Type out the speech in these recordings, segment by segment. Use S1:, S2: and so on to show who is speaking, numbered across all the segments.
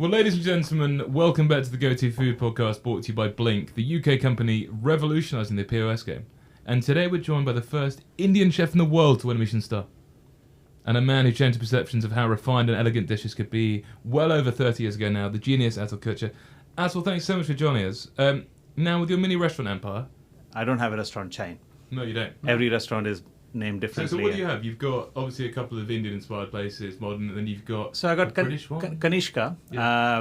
S1: Well, ladies and gentlemen, welcome back to the Go-To Food Podcast, brought to you by Blink, the UK company revolutionising the POS game. And today we're joined by the first Indian chef in the world to win a Michelin star. And a man who changed perceptions of how refined and elegant dishes could be well over 30 years ago now, the genius Atul Kochhar. Atul, thanks so much for joining us. Now, with your mini restaurant empire...
S2: I don't have a restaurant chain.
S1: No, you don't.
S2: Every restaurant is named differently.
S1: So what do you have? You've got, obviously, a couple of Indian-inspired places, modern, and then you've got...
S2: So I got
S1: British one?
S2: Kanishka,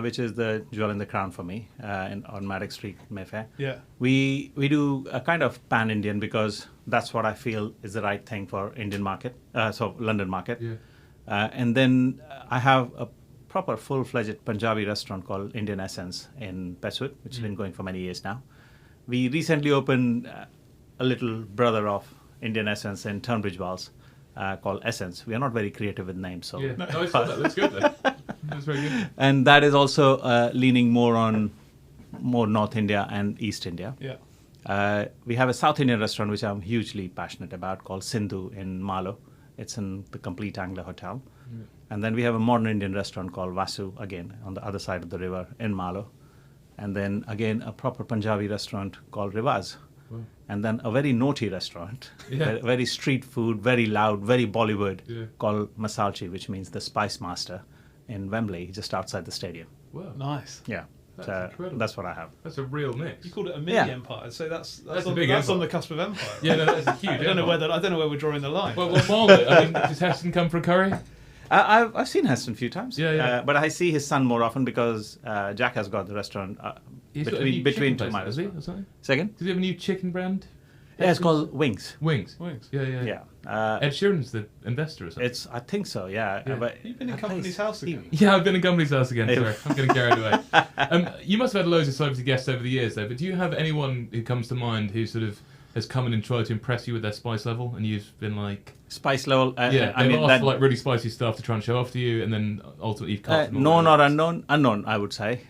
S2: which is the jewel in the crown for me, on Maddox Street, Mayfair.
S3: Yeah.
S2: We do a kind of pan-Indian because that's what I feel is the right thing for Indian market, London market.
S1: Yeah.
S2: And then I have a proper full-fledged Punjabi restaurant called Indian Essence in Bestwood, which has been going for many years now. We recently opened a little brother of Indian Essence in Tunbridge Wells called Essence. We are not very creative with names. So.
S1: Yeah, no, I saw that. That's good, then. That's very good.
S2: And that is also leaning more on North India and East India.
S3: Yeah.
S2: We have a South Indian restaurant which I'm hugely passionate about called Sindhu in Malo. It's in the Complete Angler Hotel.
S1: Yeah.
S2: And then we have a modern Indian restaurant called Vasu, again, on the other side of the river in Malo. And then, again, a proper Punjabi restaurant called Rivaz.
S1: Wow.
S2: And then a very naughty restaurant,
S1: Yeah.
S2: very street food, very loud, very Bollywood,
S1: Yeah.
S2: called Masalchi, which means the Spice Master in Wembley, just outside the stadium.
S1: Wow.
S3: Nice.
S2: Yeah,
S1: That's
S2: so
S1: incredible.
S2: that's what I have.
S1: That's a real mix.
S3: You called it a mini
S2: Yeah.
S3: empire, so that's
S1: a
S3: on,
S1: big
S3: that's
S1: empire.
S3: on the cusp of empire.
S1: Yeah, no, that's a huge
S3: I don't know where we're drawing the line.
S1: Well, Marley, I mean, does Heston come for a curry?
S2: I've seen Heston a few times.
S1: Yeah.
S2: But I see his son more often because Jack has got the restaurant
S1: He's got a new
S2: between
S1: chicken
S2: two
S1: place, has he, or something?
S2: Second?
S1: Does he have a new chicken brand?
S2: Yeah, it's called Wings.
S1: Wings.
S3: Wings.
S1: Yeah.
S2: Yeah.
S1: Ed Sheeran's the investor or something.
S2: I think so, yeah.
S1: Yeah.
S2: But
S3: You've been in
S2: that
S3: company's
S2: place-
S3: house again.
S1: Yeah, I've been in company's house again. Sorry, I'm getting carried away. You must have had loads of celebrity guests over the years, though. But do you have anyone who comes to mind who sort of has come in and tried to impress you with their spice level, and you've been like,
S2: Spice level.
S1: yeah,
S2: I
S1: they've
S2: mean,
S1: asked
S2: that,
S1: for like really spicy stuff to try and show off to you, and then ultimately you've cut them all
S2: known
S1: down.
S2: or unknown? Unknown, I would say.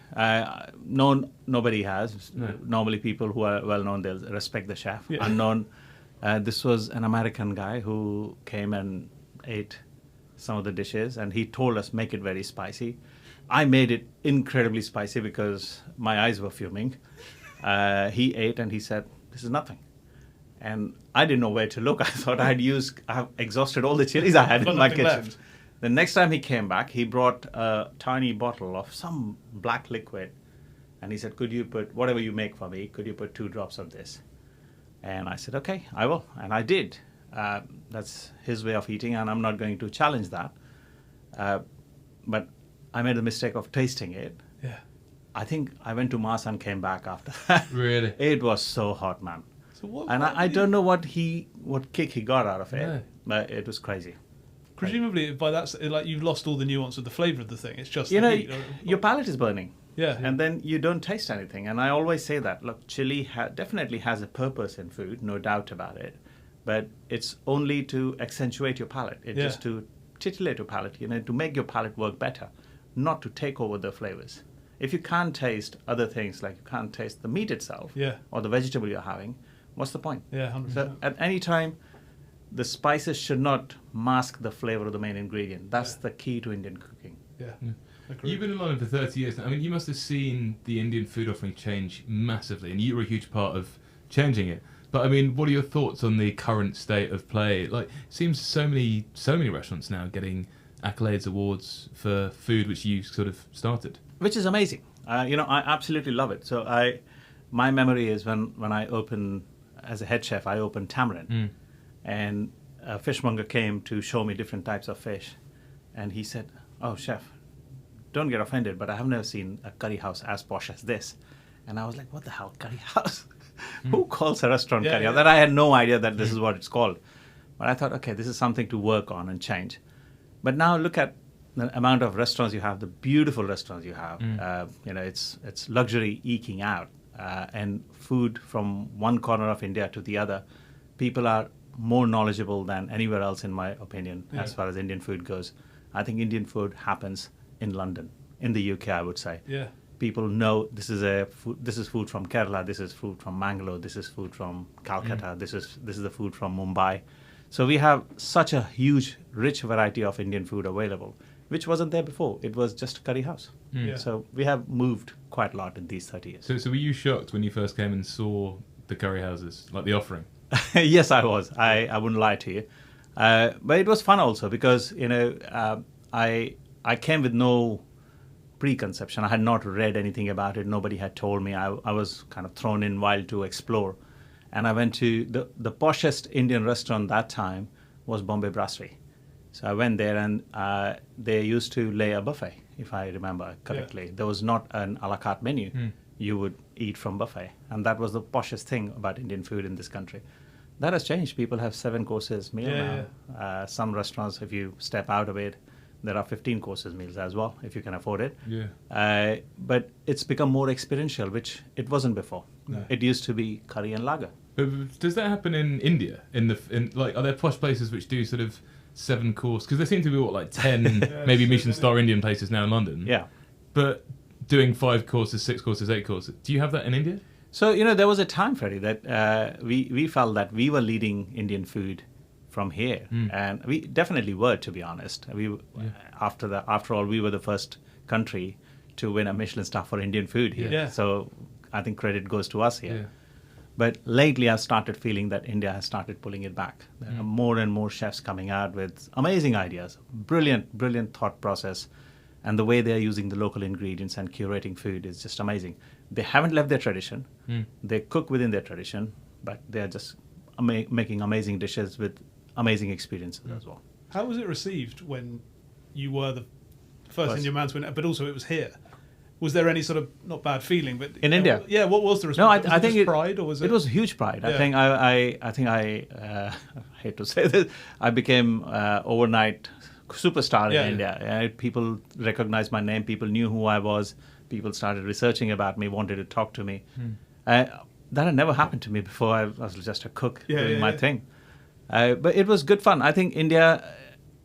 S2: Known, nobody has.
S1: No.
S2: Normally, people who are well known, they'll respect the chef.
S3: Yeah.
S2: Unknown, this was an American guy who came and ate some of the dishes, and he told us make it very spicy. I made it incredibly spicy because my eyes were fuming. He ate and he said, "This is nothing." And I didn't know where to look. I thought I've exhausted all the chilies I had
S3: Got
S2: in my
S3: nothing
S2: kitchen.
S3: left.
S2: The next time he came back, he brought a tiny bottle of some black liquid. And he said, "Could you put, whatever you make for me, could you put 2 drops of this?" And I said, "Okay, I will." And I did. That's his way of eating, and I'm not going to challenge that. But I made the mistake of tasting it.
S3: Yeah.
S2: I think I went to Mass and came back after that.
S1: Really?
S2: It was so hot, man.
S3: So what?
S2: And I don't know what kick he got out of it,
S1: No.
S2: but it was crazy.
S3: Presumably, by that, like you've lost all the nuance of the flavour of the thing. It's just
S2: You
S3: the
S2: know,
S3: heat.
S2: your palate is burning,
S3: Yeah.
S2: and then you don't taste anything. And I always say that, look, chili definitely has a purpose in food, no doubt about it, but it's only to accentuate your palate. It's
S3: Yeah.
S2: just to titillate your palate, to make your palate work better, not to take over the flavors. If you can't taste other things, like you can't taste the meat itself
S3: Yeah.
S2: or the vegetable you're having, what's the point?
S3: Yeah, 100%.
S2: So at any time, the spices should not mask the flavor of the main ingredient. That's the key to Indian cooking.
S3: Yeah.
S1: Yeah.
S3: Agreed.
S1: You've been in London for 30 years now. I mean, you must have seen the Indian food offering change massively, and you were a huge part of changing it. But I mean, what are your thoughts on the current state of play? Like, it seems so many restaurants now getting accolades, awards for food which you sort of started.
S2: Which is amazing. I absolutely love it. So my memory is when I opened, as a head chef, I opened Tamarind. And a fishmonger came to show me different types of fish. And he said, "Oh, chef, don't get offended, but I have never seen a curry house as posh as this." And I was like, "What the hell, curry house? Who calls a restaurant
S3: Yeah,
S2: curry house?"
S3: yeah.
S2: That I had no idea that this is what it's called. But I thought, okay, this is something to work on and change. But now look at the amount of restaurants you have, the beautiful restaurants you have. It's luxury eking out, and food from one corner of India to the other. People are more knowledgeable than anywhere else, in my opinion, as far as Indian food goes. I think Indian food happens in London, in the UK, I would say.
S3: Yeah.
S2: People know this is food from Kerala, this is food from Mangalore, this is food from Calcutta, this is the food from Mumbai. So we have such a huge, rich variety of Indian food available. which wasn't there before. It was just a curry house.
S3: Yeah.
S2: So we have moved quite a lot in these 30 years.
S1: So were you shocked when you first came and saw the curry houses, like the offering?
S2: Yes, I was. I wouldn't lie to you. But it was fun also because, I came with no preconception. I had not read anything about it. Nobody had told me. I was kind of thrown in wild to explore. And I went to the poshest Indian restaurant that time was Bombay Brasserie. So I went there and they used to lay a buffet, if I remember correctly.
S3: Yeah.
S2: There was not an a la carte menu. You would eat from buffet. And that was the poshest thing about Indian food in this country. That has changed. People have 7 courses meal now. Some restaurants, if you step out of it, there are 15 courses meals as well, if you can afford it.
S1: Yeah.
S2: But it's become more experiential, which it wasn't before.
S3: No.
S2: It used to be curry and lager.
S1: But does that happen in India? Are there posh places which do sort of 7-course? Because there seem to be like 10, maybe Michelin-star Indian places now in London.
S2: Yeah.
S1: But doing 5 courses, 6 courses, 8 courses. Do you have that in India?
S2: So, there was a time, Freddie, that we felt that we were leading Indian food from here. And we definitely were, to be honest. After all, we were the first country to win a Michelin star for Indian food here.
S3: Yeah.
S2: So I think credit goes to us here.
S1: Yeah.
S2: But lately, I've started feeling that India has started pulling it back. There are more and more chefs coming out with amazing ideas, brilliant thought process. And the way they're using the local ingredients and curating food is just amazing. They haven't left their tradition. They cook within their tradition, but they're just making amazing dishes with amazing experiences as well.
S3: How was it received when you were the first Indian man to win, but also it was here? Was there any sort of, not bad feeling, but
S2: in India?
S3: Yeah, what was the response?
S2: No, I think
S3: pride, or was it?
S2: It was huge pride.
S3: Yeah.
S2: I think I hate to say this, I became overnight superstar in India. People recognized my name. People knew who I was. People started researching about me, wanted to talk to me. That had never happened to me before. I was just a cook doing my thing. But it was good fun. I think India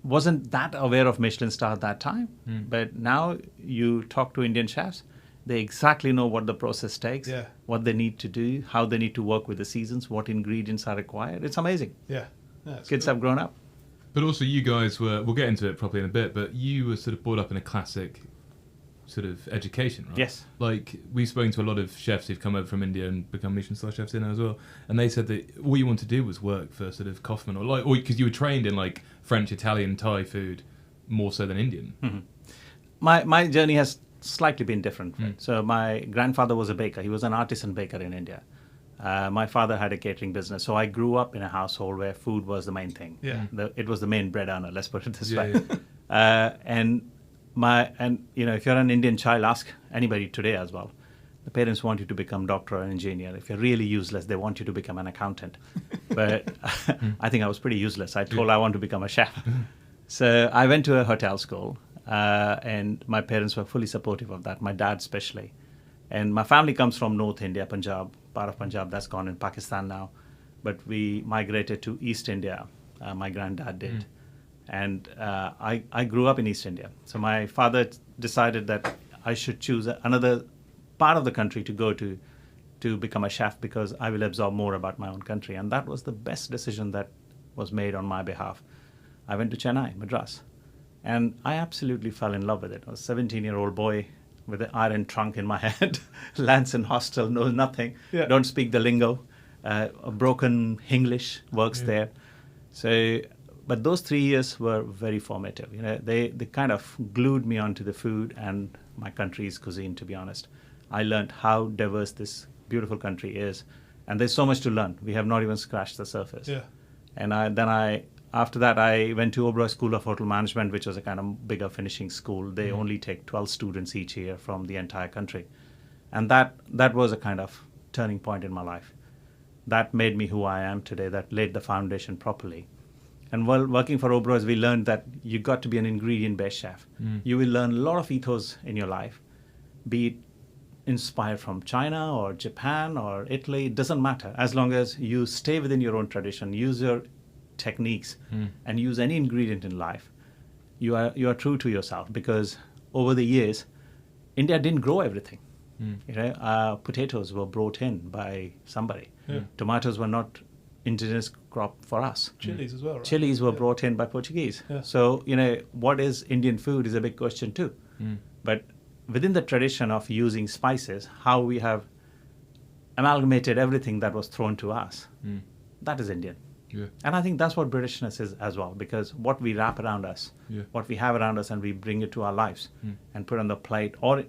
S2: wasn't that aware of Michelin star at that time. But now you talk to Indian chefs, they exactly know what the process takes, what they need to do, how they need to work with the seasons, what ingredients are required. It's amazing.
S3: Yeah.
S2: Kids have grown up.
S1: But also you guys we'll get into it properly in a bit, but you were sort of brought up in a classic sort of education, right?
S2: Yes.
S1: Like, we've spoken to a lot of chefs who've come over from India and become Michelin-star chefs in there as well, and they said that all you want to do was work for sort of Kaufman, or because you were trained in like French, Italian, Thai food more so than Indian.
S2: My journey has slightly been different. Right? So my grandfather was a baker. He was an artisan baker in India. My father had a catering business, so I grew up in a household where food was the main thing.
S3: Yeah.
S2: It was the main bread earner. Let's put it this way.
S1: Yeah.
S2: And if you're an Indian child, ask anybody today as well. The parents want you to become doctor or engineer. If you're really useless, they want you to become an accountant. But I think I was pretty useless. I told I want to become a chef. So I went to a hotel school, and my parents were fully supportive of that. My dad especially. And my family comes from North India, Punjab, part of Punjab that's gone in Pakistan now. But we migrated to East India. My granddad did. And I grew up in East India. So my father decided that I should choose another part of the country to go to become a chef because I will absorb more about my own country. And that was the best decision that was made on my behalf. I went to Chennai, Madras. And I absolutely fell in love with it. I was a 17-year-old boy with an iron trunk in my head, lands in hostel, knows nothing, don't speak the lingo, a broken English works there. So, but those 3 years were very formative. They kind of glued me onto the food and my country's cuisine, to be honest. I learned how diverse this beautiful country is. And there's so much to learn. We have not even scratched the surface.
S3: Yeah.
S2: And after that, I went to Oberoi School of Hotel Management, which was a kind of bigger finishing school. They only take 12 students each year from the entire country. And that was a kind of turning point in my life. That made me who I am today, that laid the foundation properly. And while working for Oberoi, we learned that you got to be an ingredient-based chef. You will learn a lot of ethos in your life, be it inspired from China or Japan or Italy, it doesn't matter. As long as you stay within your own tradition, use your techniques and use any ingredient in life, you are true to yourself. Because over the years, India didn't grow everything. Potatoes were brought in by somebody. Tomatoes were not indigenous crop for us.
S3: Chilies as well, right?
S2: Chilies were brought in by Portuguese.
S3: Yeah.
S2: So, what is Indian food is a big question too. But within the tradition of using spices, how we have amalgamated everything that was thrown to us, that is Indian.
S1: Yeah.
S2: And I think that's what Britishness is as well, because what we wrap around us, what we have around us, and we bring it to our lives and put on the plate or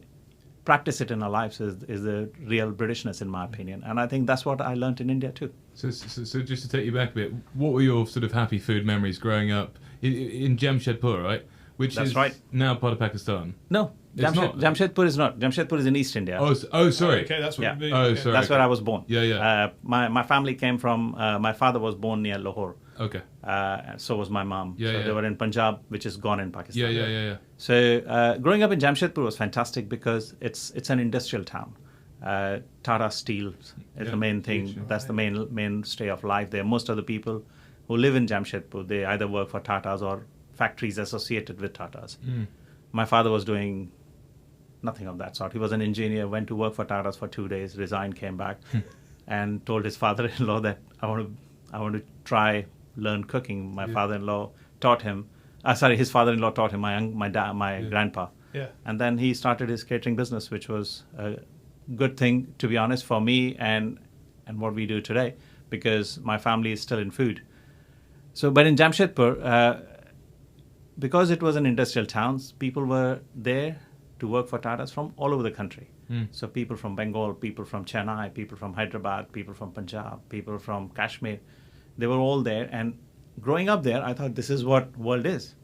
S2: practice it in our lives is the real Britishness, in my opinion. And I think that's what I learned in India too.
S1: So just to take you back a bit, what were your sort of happy food memories growing up in Jamshedpur, right? Which
S2: That's
S1: is
S2: right.
S1: now part of Pakistan.
S2: No,
S1: It's not.
S2: Jamshedpur is not. Jamshedpur is in East India.
S1: Oh, sorry.
S3: Okay, that's what
S2: Yeah.
S3: it means.
S1: Oh,
S3: Okay.
S1: sorry.
S2: That's where I was born.
S1: Yeah.
S2: My family came from. My father was born near Lahore.
S1: Okay.
S2: And so was my mom.
S1: Yeah,
S2: so
S1: yeah.
S2: they were in Punjab, which is gone in Pakistan.
S1: Yeah.
S2: So growing up in Jamshedpur was fantastic because it's an industrial town. Tata Steel is the main thing.
S1: Huge.
S2: That's the mainstay of life there. Most of the people who live in Jamshedpur, they either work for Tatas or factories associated with Tatas. My father was doing nothing of that sort. He was an engineer, went to work for Tatas for 2 days, resigned, came back, and told his father-in-law that I want to learn cooking. My father-in-law taught him. His father-in-law taught him. My grandpa.
S3: Yeah.
S2: And then he started his catering business, which was a good thing, to be honest, for me and what we do today, because my family is still in food. So, but in Jamshedpur, because it was an industrial town, people were there to work for Tatas from all over the country. So people from Bengal, people from Chennai, people from Hyderabad, people from Punjab, people from Kashmir, they were all there. And growing up there, I thought this is what world is.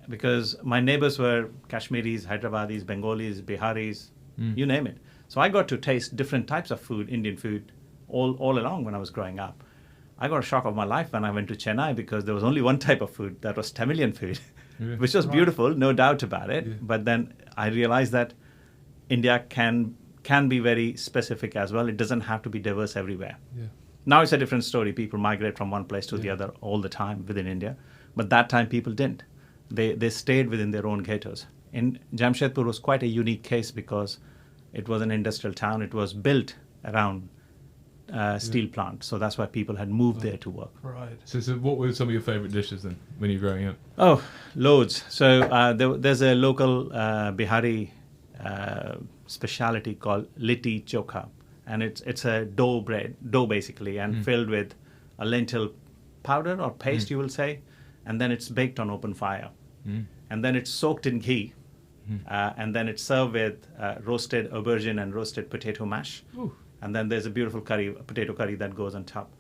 S2: Because my neighbors were Kashmiris, Hyderabadis, Bengalis, Biharis, you name it. So I got to taste different types of food, Indian food, all along when I was growing up. I got a shock of my life when I went to Chennai because there was only one type of food, that was Tamilian food, which was beautiful, no doubt about it.
S1: Yeah.
S2: But then I realized that India can be very specific as well. It doesn't have to be diverse everywhere.
S1: Yeah.
S2: Now it's a different story. People migrate from one place to the other all the time within India. But that time people didn't. They stayed within their own ghettos. In Jamshedpur was quite a unique case because it was an industrial town. It was built around steel plant. So that's why people had moved there to work.
S3: Right.
S1: So what were some of your favourite dishes then when you were growing up?
S2: Oh, loads. So there's a local Bihari speciality called litti chokha. And it's a dough basically, and filled with a lentil powder or paste, you will say. And then it's baked on open fire. And then it's soaked in ghee. And then it's served with roasted aubergine and roasted potato mash.
S1: Ooh.
S2: And then there's a beautiful potato curry that goes on top.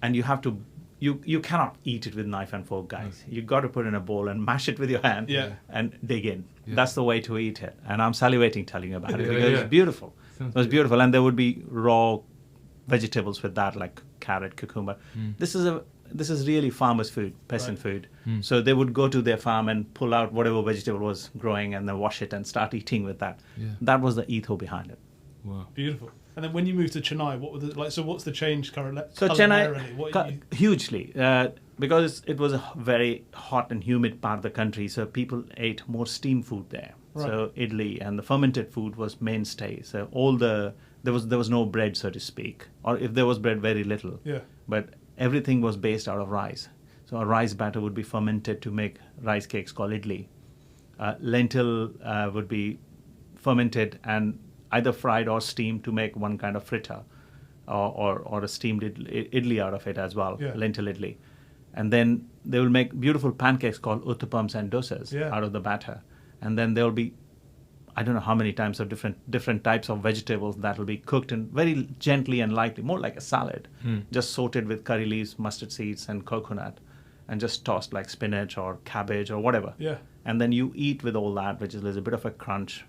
S2: And you have to, you cannot eat it with knife and fork, guys. You got to put it in a bowl and mash it with your hand and dig in.
S1: Yeah.
S2: That's the way to eat it. And I'm salivating telling you about it
S1: Yeah,
S2: because
S1: yeah.
S2: it's beautiful.
S1: Sounds
S2: It was
S1: good.
S2: beautiful. And there would be raw vegetables with that, like carrot, cucumber. This is really farmers' food, peasant food. So they would go to their farm and pull out whatever vegetable was growing and then wash it and start eating with that.
S1: Yeah.
S2: That was the ethos behind it.
S1: Wow.
S3: Beautiful. And then when you moved to Chennai, what were so what's the change currently?
S2: So
S3: culinarily? What
S2: Chennai, hugely, because it was a very hot and humid part of the country, so people ate more steamed food there.
S3: Right.
S2: So idli and the fermented food was mainstay. So there was no bread, so to speak, or if there was bread, very little.
S3: Yeah.
S2: But everything was based out of rice. So a rice batter would be fermented to make rice cakes called idli. Lentil would be fermented and either fried or steamed to make one kind of fritter, or a steamed idli out of it as well, lentil idli. And then they will make beautiful pancakes called uttapams and dosas out of the batter. And then there will be, I don't know how many types of different types of vegetables that will be cooked in very gently and lightly, more like a salad, just sorted with curry leaves, mustard seeds, and coconut, and just tossed like spinach or cabbage or whatever.
S3: Yeah.
S2: And then you eat with all that, which is a bit of a crunch.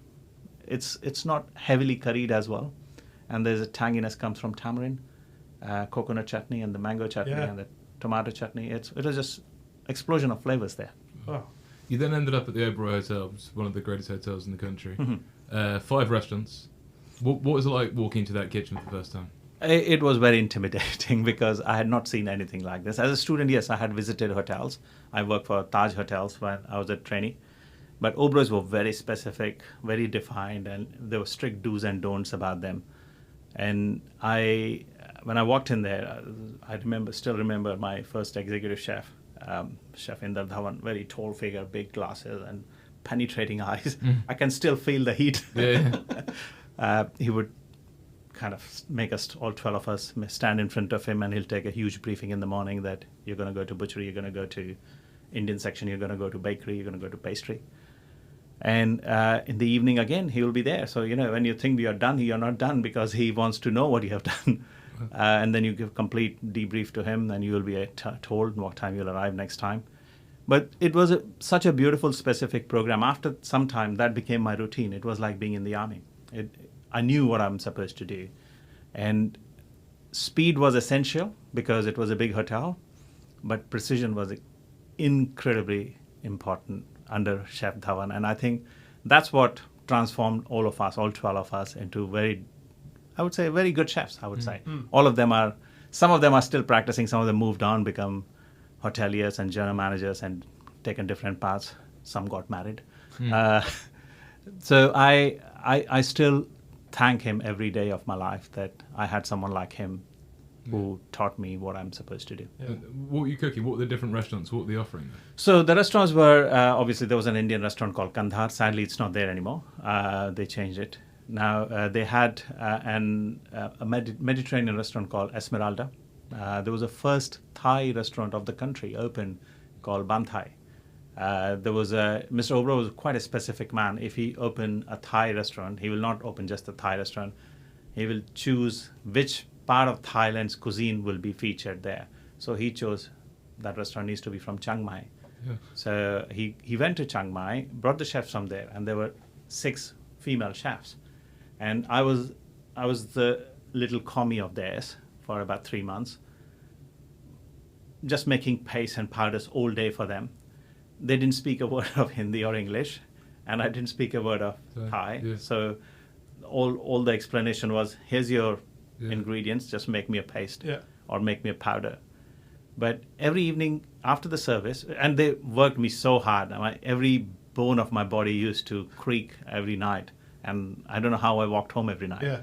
S2: It's not heavily curried as well, and there's a tanginess comes from tamarind, coconut chutney, and the mango chutney, and the tomato chutney. It was just explosion of flavors there.
S3: Wow.
S1: You then ended up at the Oberoi Hotel, which is one of the greatest hotels in the country. 5 restaurants. What was it like walking into that kitchen for the first time?
S2: It was very intimidating because I had not seen anything like this. As a student, yes, I had visited hotels. I worked for Taj Hotels when I was a trainee. But Oberoi's were very specific, very defined, and there were strict do's and don'ts about them. And when I walked in there, I still remember my first executive chef, Chef Inder Dhawan, very tall figure, big glasses and penetrating eyes. I can still feel the heat. He would kind of make us, all 12 of us, stand in front of him, and he'll take a huge briefing in the morning that you're going to go to butchery, you're going to go to Indian section, you're going to go to bakery, you're going to go to pastry. And in the evening, again, he will be there. So, when you think you're done, you're not done, because he wants to know what you have done. And then you give complete debrief to him, and you will be told what time you'll arrive next time. But it was such a beautiful, specific program. After some time, that became my routine. It was like being in the army. I knew what I'm supposed to do. And speed was essential because it was a big hotel, but precision was incredibly important under Chef Dhawan. And I think that's what transformed all of us, all 12 of us, into very good chefs, I would say. All of them some of them are still practicing, some of them moved on, become hoteliers and general managers and taken different paths. Some got married. So I still thank him every day of my life that I had someone like him who taught me what I'm supposed to do.
S1: What were you cooking? What were the different restaurants? What were they offering?
S2: So the restaurants were, obviously there was an Indian restaurant called Kandhar. Sadly, it's not there anymore. They changed it. Now they had a Mediterranean restaurant called Esmeralda. There was a first Thai restaurant of the country open called Ban Thai. Mr. Oberoi was quite a specific man. If he opened a Thai restaurant, he will not open just a Thai restaurant. He will choose which part of Thailand's cuisine will be featured there. So he chose that restaurant needs to be from Chiang Mai. So he went to Chiang Mai, brought the chefs from there, and there were 6 female chefs. And I was the little commie of theirs for about 3 months, just making paste and powders all day for them. They didn't speak a word of Hindi or English, and I didn't speak a word of Thai. So all the explanation was, here's your ingredients, just make me a paste or make me a powder. But every evening after the service, and they worked me so hard, every bone of my body used to creak every night, and I don't know how I walked home every night.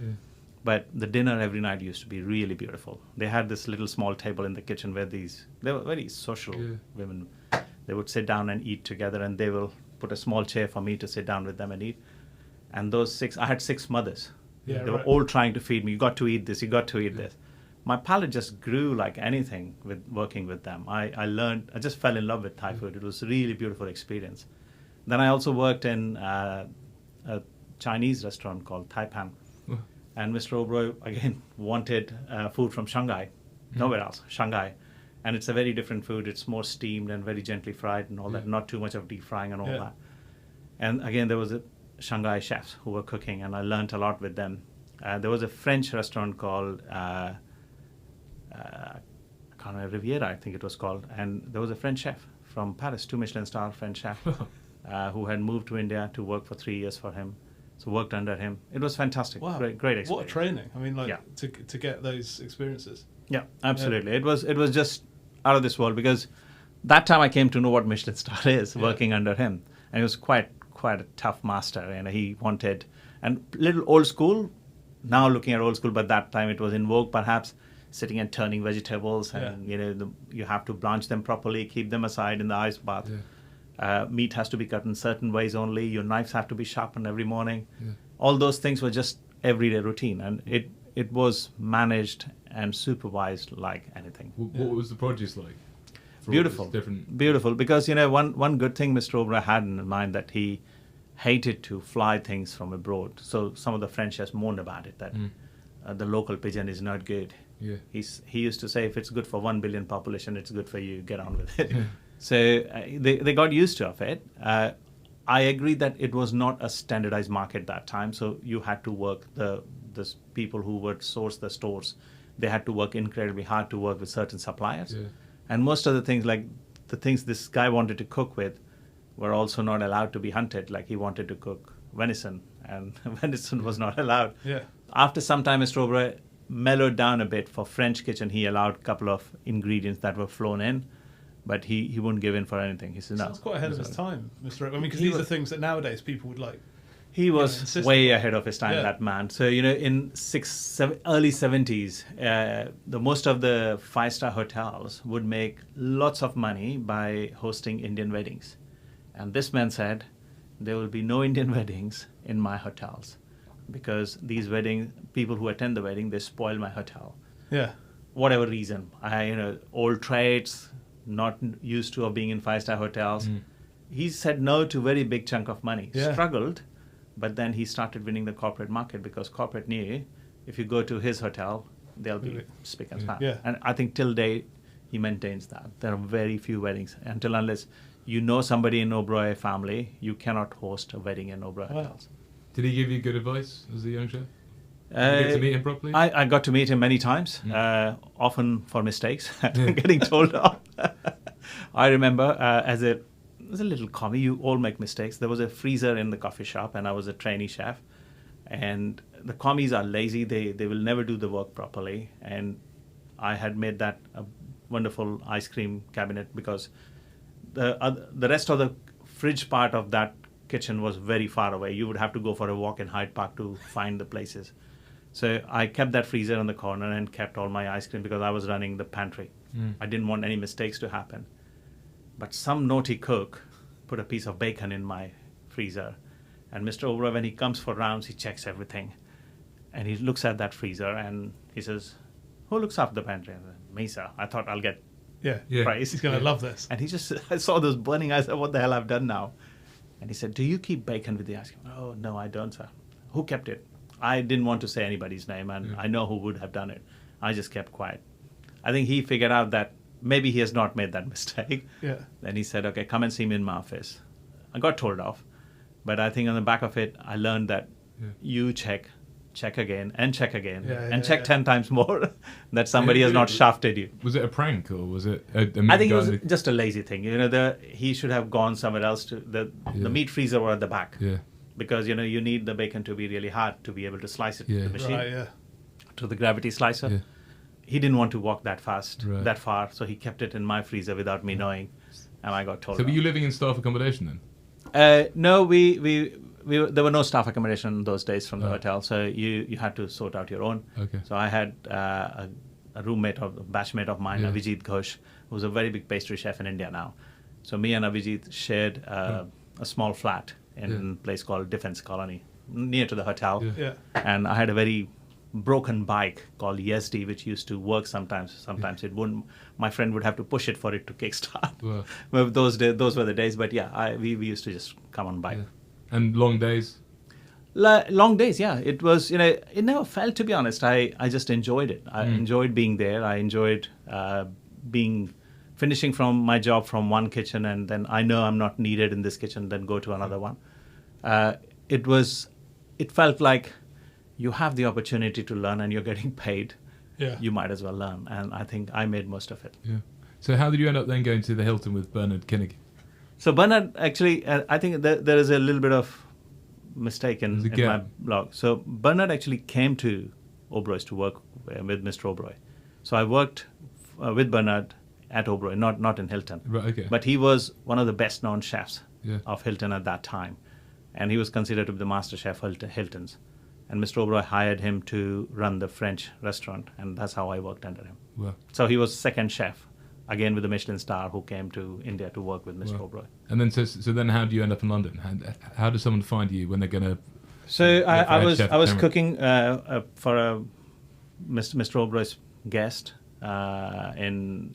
S2: But the dinner every night used to be really beautiful. They had this little small table in the kitchen where they were very social women. They would sit down and eat together, and they will put a small chair for me to sit down with them and eat. And those 6, I had 6 mothers. They were all trying to feed me. You got to eat this, you got to eat this. My palate just grew like anything with working with them. I learned, I just fell in love with Thai food. It was a really beautiful experience. Then I also worked in a Chinese restaurant called Taipan. And Mr. Oberoi, again, wanted food from Shanghai, nowhere else, Shanghai. And it's a very different food. It's more steamed and very gently fried and all that, not too much of deep frying and all that. And again, there was a Shanghai chefs who were cooking, and I learned a lot with them. There was a French restaurant called Riviera, I think it was called. And there was a French chef from Paris, 2 Michelin-starred French chef, who had moved to India to work for 3 years for him. So worked under him. It was fantastic.
S3: Wow.
S2: Great experience.
S3: What a training. I mean, to get those experiences.
S2: Yeah, absolutely. It was just out of this world, because that time I came to know what Michelin star is, working under him. And he was quite a tough master. And he wanted, and little old school, now looking at old school, but that time it was in vogue perhaps, sitting and turning vegetables, and you have to blanch them properly, keep them aside in the ice bath. Meat has to be cut in certain ways only. Your knives have to be sharpened every morning. All those things were just everyday routine, and it was managed and supervised like anything.
S1: What was the produce like?
S2: Beautiful, beautiful. Because one good thing Mr. Oberoi had in mind, that he hated to fly things from abroad. So some of the French chefs moaned about it, that the local pigeon is not good. He used to say, if it's good for 1 billion population, it's good for you. Get on with it. So they got used to it. I agree that it was not a standardized market that time, so you had to work, the people who would source the stores, they had to work incredibly hard to work with certain suppliers. And most of the things, like the things this guy wanted to cook with, were also not allowed to be hunted. Like he wanted to cook venison, and venison was not allowed. After some time, Mr. Oberoi mellowed down a bit. For French kitchen, he allowed a couple of ingredients that were flown in, but he wouldn't give in for anything. He said no.
S3: Sounds quite ahead of his time, Mr. I mean, because these are things that nowadays people would like
S2: He was
S3: insistent.
S2: way ahead of his time,
S3: Yeah.
S2: that man. So, in early 70s, most of the five-star hotels would make lots of money by hosting Indian weddings. And this man said, there will be no Indian weddings in my hotels because these people who attend the wedding, they spoil my hotel.
S3: Yeah.
S2: Whatever reason. Old trades, not used to of being in five-star hotels. He said no to a very big chunk of money.
S3: Yeah.
S2: Struggled. But then he started winning the corporate market because corporate knew if you go to his hotel, they'll be spick and span.
S3: Yeah.
S2: And I think till date, he maintains that. There are very few weddings. Unless you know somebody in Oberoi family, you cannot host a wedding in Oberoi hotels.
S1: Did he give you good advice as a young chef? Did you get to meet him properly?
S2: I got to meet him many times, often for mistakes, getting told off. I remember it was a little commie. You all make mistakes. There was a freezer in the coffee shop, and I was a trainee chef. And the commies are lazy. They will never do the work properly. And I had made that a wonderful ice cream cabinet because the rest of the fridge part of that kitchen was very far away. You would have to go for a walk in Hyde Park to find the places. So I kept that freezer in the corner and kept all my ice cream because I was running the pantry. I didn't want any mistakes to happen. But some naughty cook put a piece of bacon in my freezer. And Mr. Oberoi, when he comes for rounds, he checks everything. And he looks at that freezer and he says, who looks after the pantry? I said, me, sir. I thought I'll get
S3: Yeah.
S2: praise.
S3: He's going to love this.
S2: And I saw those burning eyes. I said, what the hell I've done now? And he said, do you keep bacon with the ice cream? Oh, no, I don't, sir. Who kept it? I didn't want to say anybody's name, and I know who would have done it. I just kept quiet. I think he figured out that maybe he has not made that mistake.
S3: Yeah.
S2: Then he said, okay, come and see me in my office. I got told off. But I think on the back of it, I learned that you check again, and check again, and check 10 times more that somebody has not shafted you.
S1: Was it a prank or was it a
S2: I think it was just a lazy thing. He should have gone somewhere else. The meat freezer were at the back.
S1: Yeah.
S2: Because, you need the bacon to be really hard to be able to slice it to the machine,
S3: Right, yeah.
S2: to the gravity slicer.
S1: Yeah.
S2: He didn't want to walk that fast,
S1: Right.
S2: that far, so he kept it in my freezer without me knowing, and I got told
S1: So were
S2: off.
S1: you living in staff accommodation then?
S2: No, there were no staff accommodation in those days from the hotel, so you had to sort out your own.
S1: Okay.
S2: So I had a roommate or a batchmate of mine, Avijit Ghosh, who's a very big pastry chef in India now. So me and Avijit shared a small flat in a place called Defense Colony, near to the hotel.
S3: Yeah.
S2: And I had a very broken bike called Yesdi, which used to work sometimes. Sometimes it wouldn't. My friend would have to push it for it to kickstart.
S1: Wow.
S2: Well, those were the days. But yeah, we used to just come on bike.
S1: Yeah. And long days?
S2: Long days, yeah. It was, it never felt, to be honest. I just enjoyed it. I enjoyed being there. I enjoyed finishing from my job from one kitchen, and then I know I'm not needed in this kitchen, then go to another one. It felt like you have the opportunity to learn and you're getting paid.
S3: Yeah.
S2: You might as well learn. And I think I made most of it.
S1: Yeah. So how did you end up then going to the Hilton with Bernard Kinnig?
S2: So Bernard, actually, I think there is a little bit of mistake in my blog. So Bernard actually came to Oberoi's to work with Mr. Oberoi. So I worked with Bernard at Oberoi, not in Hilton.
S1: Right, okay.
S2: But he was one of the best known chefs
S1: Yeah.
S2: of Hilton at that time. And he was considered to be the master chef of Hilton's. And Mr. Oberoi hired him to run the French restaurant, and that's how I worked under him.
S1: Wow.
S2: So he was second chef, again with the Michelin star, who came to India to work with Mr. Oberoi.
S1: And then so then how do you end up in London? How does someone find you when they're going to...
S2: So I was cooking for Mr. Oberoi's guest in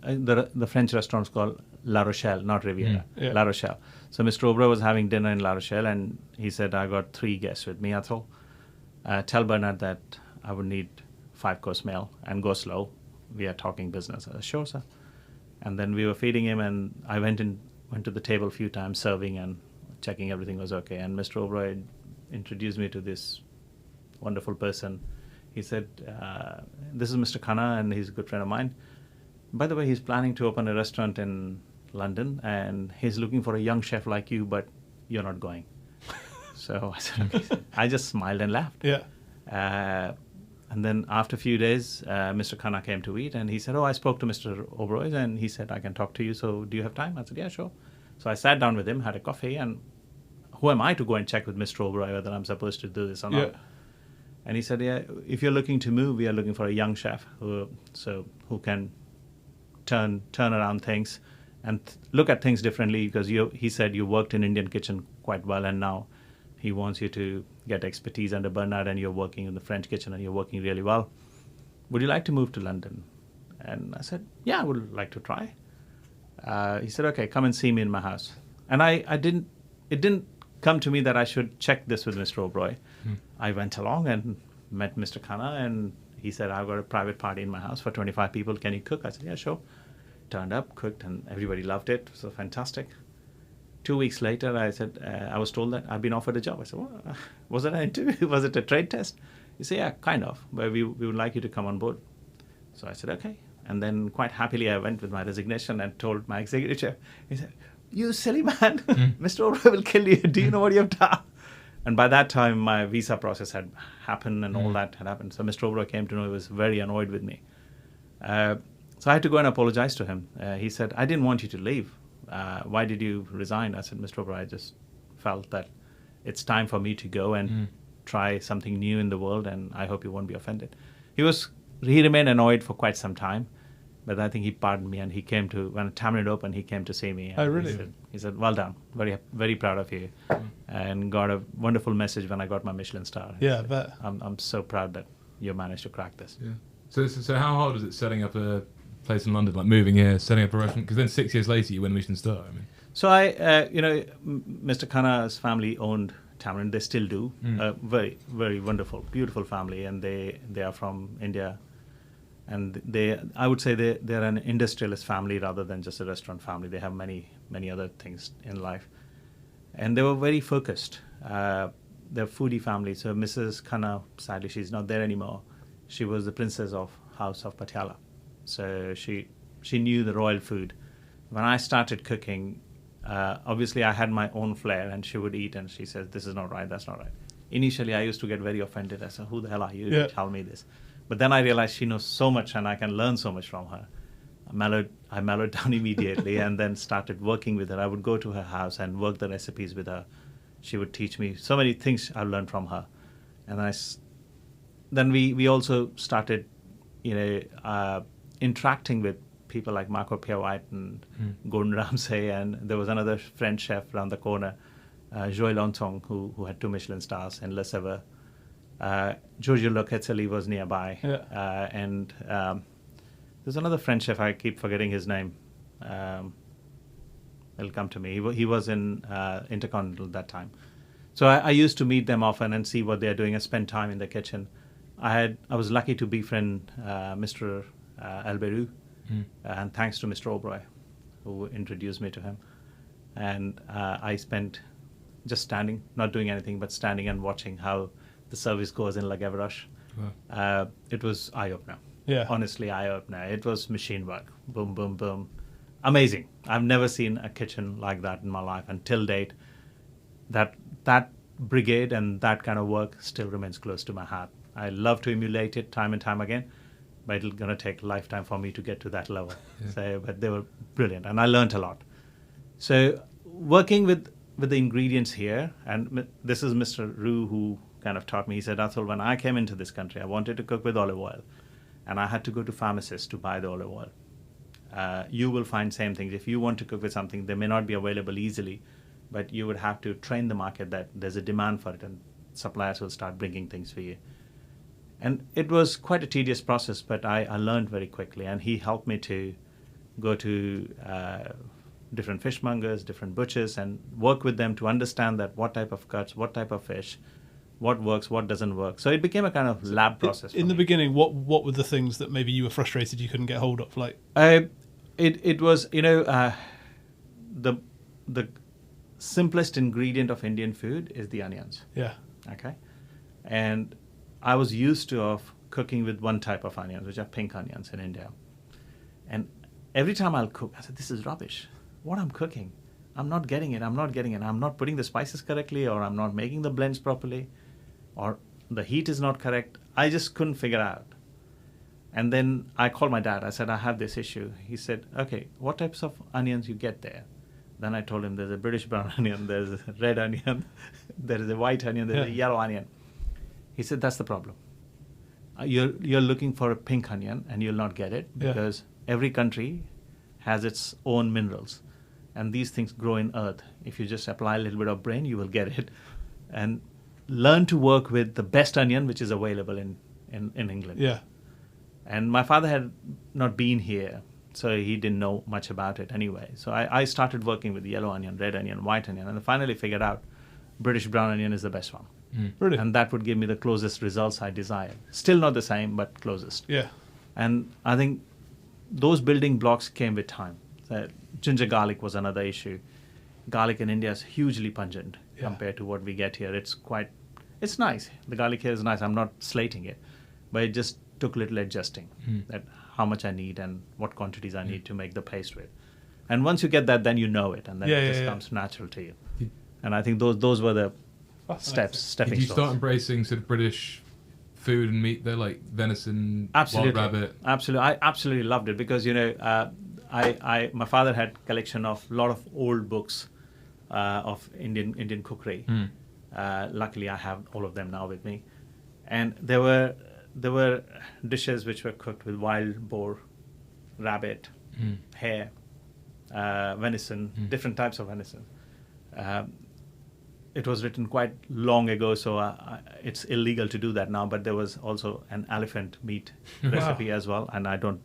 S2: the French restaurant called La Rochelle, not Riviera, La Rochelle. So Mr. Oberoi was having dinner in La Rochelle, and he said, I got 3 guests with me, Atul. Tell Bernard that I would need 5-course meal and go slow. We are talking business. I said, sure, sir. And then we were feeding him, and I went to the table a few times, serving and checking everything was okay. And Mr. Oberoi introduced me to this wonderful person. He said, this is Mr. Khanna, and he's a good friend of mine. By the way, he's planning to open a restaurant in London, and he's looking for a young chef like you, but you're not going. So I said, okay. I just smiled and laughed.
S3: Yeah.
S2: And then after a few days, Mr. Khanna came to eat, and he said, I spoke to Mr. Oberoi, and he said, I can talk to you, so do you have time? I said, yeah, sure. So I sat down with him, had a coffee, and who am I to go and check with Mr. Oberoi whether I'm supposed to do this or not?
S3: Yeah.
S2: And he said, yeah, if you're looking to move, we are looking for a young chef who can turn around things and look at things differently, because he said you worked in Indian kitchen quite well, and now he wants you to get expertise under Bernard, and you're working in the French kitchen and you're working really well. Would you like to move to London? And I said, yeah, I would like to try. He said, okay, come and see me in my house. And it didn't come to me that I should check this with Mr. Oberoi. I went along and met Mr. Khanna, and he said, I've got a private party in my house for 25 people. Can you cook? I said, yeah, sure. Turned up, cooked, and everybody loved it. So fantastic. 2 weeks later, I said, I was told that I've been offered a job. I said, well, was it an interview? Was it a trade test? He said, yeah, kind of, but we would like you to come on board. So I said, okay. And then quite happily, I went with my resignation and told my executive chef. He said, you silly man, Mr. Oberoi will kill you. Do you know what you've done? And by that time, my visa process had happened and all that had happened. So Mr. Oberoi came to know he was very annoyed with me. So I had to go and apologize to him. He said, I didn't want you to leave. Why did you resign? I said, Mr. Oberoi, I just felt that it's time for me to go and try something new in the world, and I hope you won't be offended. He remained annoyed for quite some time, but I think he pardoned me, and he came to, when Tamarind opened, he came to see me.
S3: Oh, really?
S2: He said, well done, very, very proud of you, and got a wonderful message when I got my Michelin star.
S3: Yeah, I bet.
S2: I'm so proud that you managed to crack this.
S1: Yeah. So how hard was it setting up a place in London, like moving here, setting up a restaurant? Because then 6 years later, you win a Michelin star. I mean,
S2: so Mr. Khanna's family owned Tamarind. They still do. Very, very wonderful, beautiful family, and they are from India. And I would say they're an industrialist family rather than just a restaurant family. They have many, many other things in life. And they were very focused. They're a foodie family. So Mrs. Khanna, sadly, she's not there anymore. She was the princess of House of Patiala. So she knew the royal food. When I started cooking, obviously I had my own flair, and she would eat and she said, this is not right, that's not right. Initially, I used to get very offended. I said, who the hell are you to tell me this? But then I realized she knows so much and I can learn so much from her. I mellowed down immediately and then started working with her. I would go to her house and work the recipes with her. She would teach me so many things I learned from her. And then we also started, interacting with people like Marco Pierre-White and Gordon Ramsay, and there was another French chef around the corner, Joël Lantong, who had 2 Michelin stars in Le Sèvres. Giorgio Locatelli was nearby, and there's another French chef, I keep forgetting his name. It'll come to me. He was in Intercontinental at that time. So I used to meet them often and see what they're doing and spend time in the kitchen. I was lucky to befriend Mr. Alberu, and thanks to Mr. Oberoi, who introduced me to him. And I spent just standing, not doing anything, but standing and watching how the service goes in La Gavroche. Wow. It was eye-opener.
S3: Yeah.
S2: Honestly, eye-opener. It was machine work. Boom, boom, boom. Amazing. I've never seen a kitchen like that in my life. And till date, that brigade and that kind of work still remains close to my heart. I love to emulate it time and time again, but it's going to take a lifetime for me to get to that level. But they were brilliant, and I learned a lot. So working with the ingredients here, and this is Mr. Rue who kind of taught me. He said, Atul, when I came into this country, I wanted to cook with olive oil, and I had to go to pharmacists to buy the olive oil. You will find same things. If you want to cook with something, they may not be available easily, but you would have to train the market that there's a demand for it, and suppliers will start bringing things for you. And it was quite a tedious process, but I learned very quickly, and he helped me to go to different fishmongers, different butchers, and work with them to understand that what type of cuts, what type of fish, what works, what doesn't work. So it became a kind of lab process.
S3: In the beginning, what were the things that maybe you were frustrated you couldn't get hold of? Like
S2: it was the simplest ingredient of Indian food is the onions.
S3: Yeah.
S2: Okay. And I was used to of cooking with one type of onions, which are pink onions in India. And every time I'll cook, I said, this is rubbish. What I'm cooking, I'm not getting it. I'm not putting the spices correctly, or I'm not making the blends properly, or the heat is not correct. I just couldn't figure out. And then I called my dad. I said, I have this issue. He said, okay, what types of onions you get there? Then I told him there's a British brown onion, there's a red onion, there is a white onion, there's a yellow onion. He said, that's the problem. You're looking for a pink onion and you'll not get it because every country has its own minerals. And these things grow in earth. If you just apply a little bit of brain, you will get it. And learn to work with the best onion, which is available in England.
S3: Yeah.
S2: And my father had not been here, so he didn't know much about it anyway. So I started working with yellow onion, red onion, white onion, and I finally figured out British brown onion is the best one.
S3: Really?
S2: And that would give me the closest results I desired. Still not the same, but closest.
S3: Yeah.
S2: And I think those building blocks came with time. Ginger garlic was another issue. Garlic in India is hugely pungent compared to what we get here. It's nice. The garlic here is nice. I'm not slating it. But it just took little adjusting. That how much I need and what quantities I need to make the paste with. And once you get that, then you know it. And then it just comes natural to you. And I think those were the stepping stones.
S1: Did you start embracing sort of British food and meat there, like venison, wild rabbit?
S2: Absolutely. I absolutely loved it because, my father had a collection of a lot of old books of Indian cookery. Luckily, I have all of them now with me. And there were dishes which were cooked with wild boar, rabbit, hare, venison, different types of venison. It was written quite long ago, so it's illegal to do that now. But there was also an elephant meat recipe as well, and I don't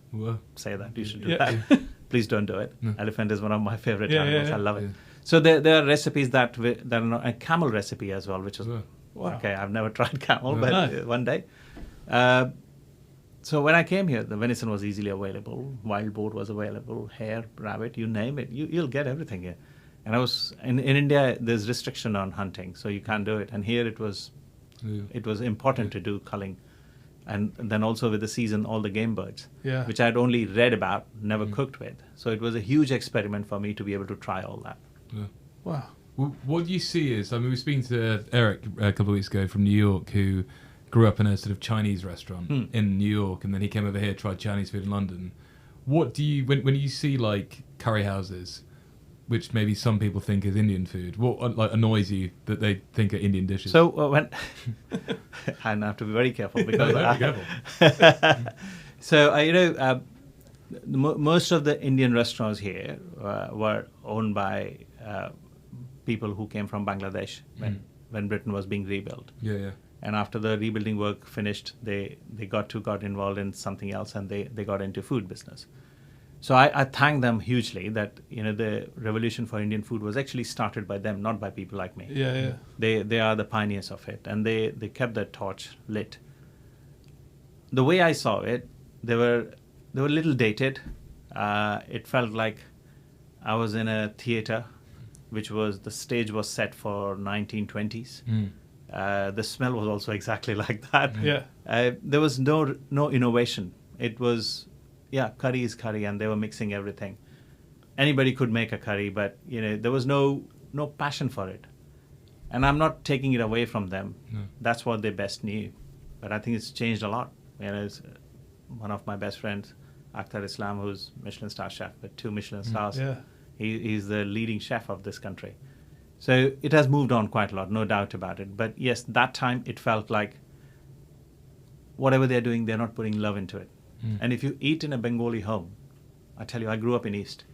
S2: say that you should do that. Please don't do it. No. Elephant is one of my favorite animals. I love it. So there are recipes that are not, a camel recipe as well, which is okay. I've never tried camel, but one day. So when I came here, the venison was easily available. Wild boar was available. Hare, rabbit, you name it, you'll get everything here. And I was in India. There's restriction on hunting, so you can't do it. And here it was important to do culling, and then also with the season, all the game birds, which I had only read about, never cooked with. So it was a huge experiment for me to be able to try all that.
S1: Yeah.
S3: Wow.
S1: Well, what you see is, we were speaking to Eric a couple of weeks ago from New York, who grew up in a sort of Chinese restaurant in New York, and then he came over here, tried Chinese food in London. What do you, when you see like curry houses, which maybe some people think is Indian food, what like annoys you that they think are Indian dishes?
S2: So when I have to be very careful because so most of the Indian restaurants here were owned by people who came from Bangladesh when Britain was being rebuilt. And after the rebuilding work finished, they got involved in something else, and they got into food business. So I thank them hugely that the revolution for Indian food was actually started by them, not by people like me. They are the pioneers of it, and they kept that torch lit. The way I saw it, they were a little dated. It felt like I was in a theater, which was the stage was set for 1920s. The smell was also exactly like that. There was no innovation. It was curry is curry, and they were mixing everything. Anybody could make a curry, but there was no passion for it. And I'm not taking it away from them. That's what they best knew. But I think it's changed a lot. It's one of my best friends, Akhtar Islam, who's Michelin-starred chef with 2 Michelin stars. He's the leading chef of this country. So it has moved on quite a lot, no doubt about it. But yes, that time it felt like whatever they're doing, they're not putting love into it. And if you eat in a Bengali home, I tell you, I grew up in East.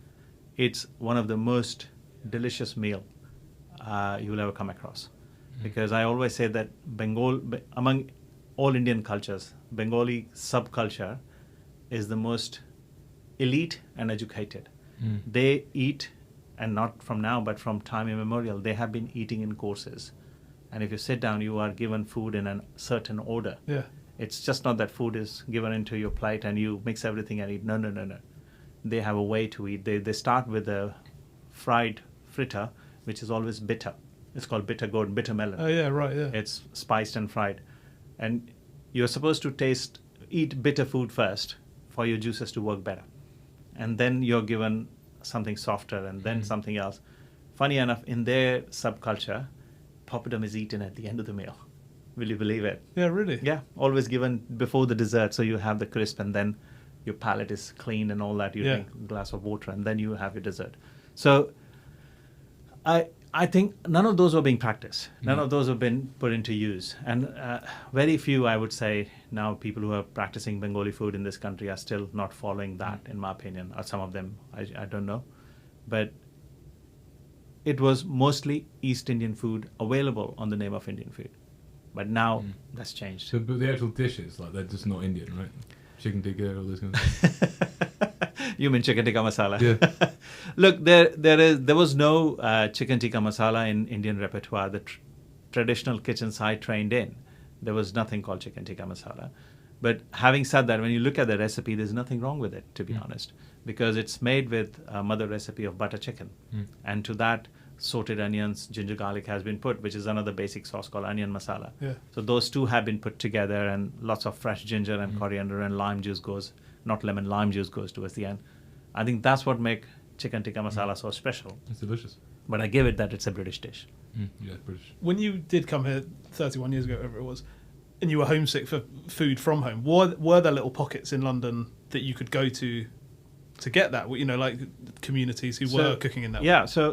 S2: It's one of the most delicious meal you will ever come across. Because I always say that among all Indian cultures, Bengali subculture is the most elite and educated. They eat, and not from now, but from time immemorial, they have been eating in courses. And if you sit down, you are given food in a certain order. It's just not that food is given into your plate and you mix everything and eat. No. They have a way to eat. They start with a fried fritter, which is always bitter. It's called bitter gourd, bitter melon. It's spiced and fried. And you're supposed to eat bitter food first for your juices to work better. And then you're given something softer and then something else. Funny enough, in their subculture, poppadom is eaten at the end of the meal. Will you believe it?
S3: Yeah, really?
S2: Yeah, always given before the dessert, so you have the crisp, and then your palate is clean and all that. You drink a glass of water, and then you have your dessert. So I think none of those were being practiced. None of those have been put into use. And very few, I would say, now people who are practicing Bengali food in this country are still not following that, in my opinion. Or some of them, I don't know. But it was mostly East Indian food available on the name of Indian food. But now that's changed.
S1: So, but the actual dishes, like, they're just not Indian, right? Chicken tikka, all those kind of things.
S2: You mean chicken tikka masala?
S1: Yeah.
S2: Look, there was no chicken tikka masala in Indian repertoire. The traditional kitchens I trained in, there was nothing called chicken tikka masala. But having said that, when you look at the recipe, there's nothing wrong with it, to be honest, because it's made with a mother recipe of butter chicken, and to that sorted onions, ginger garlic has been put, which is another basic sauce called onion masala.
S3: Yeah.
S2: So those two have been put together, and lots of fresh ginger and coriander and lime juice goes, not lemon, lime juice goes towards the end. I think that's what makes chicken tikka masala so special.
S1: It's delicious.
S2: But I give it that it's a British dish.
S1: Yeah, British.
S3: When you did come here 31 years ago, whatever it was, and you were homesick for food from home, were there little pockets in London that you could go to get that? You know, like communities who were cooking in that way?
S2: Yeah, so,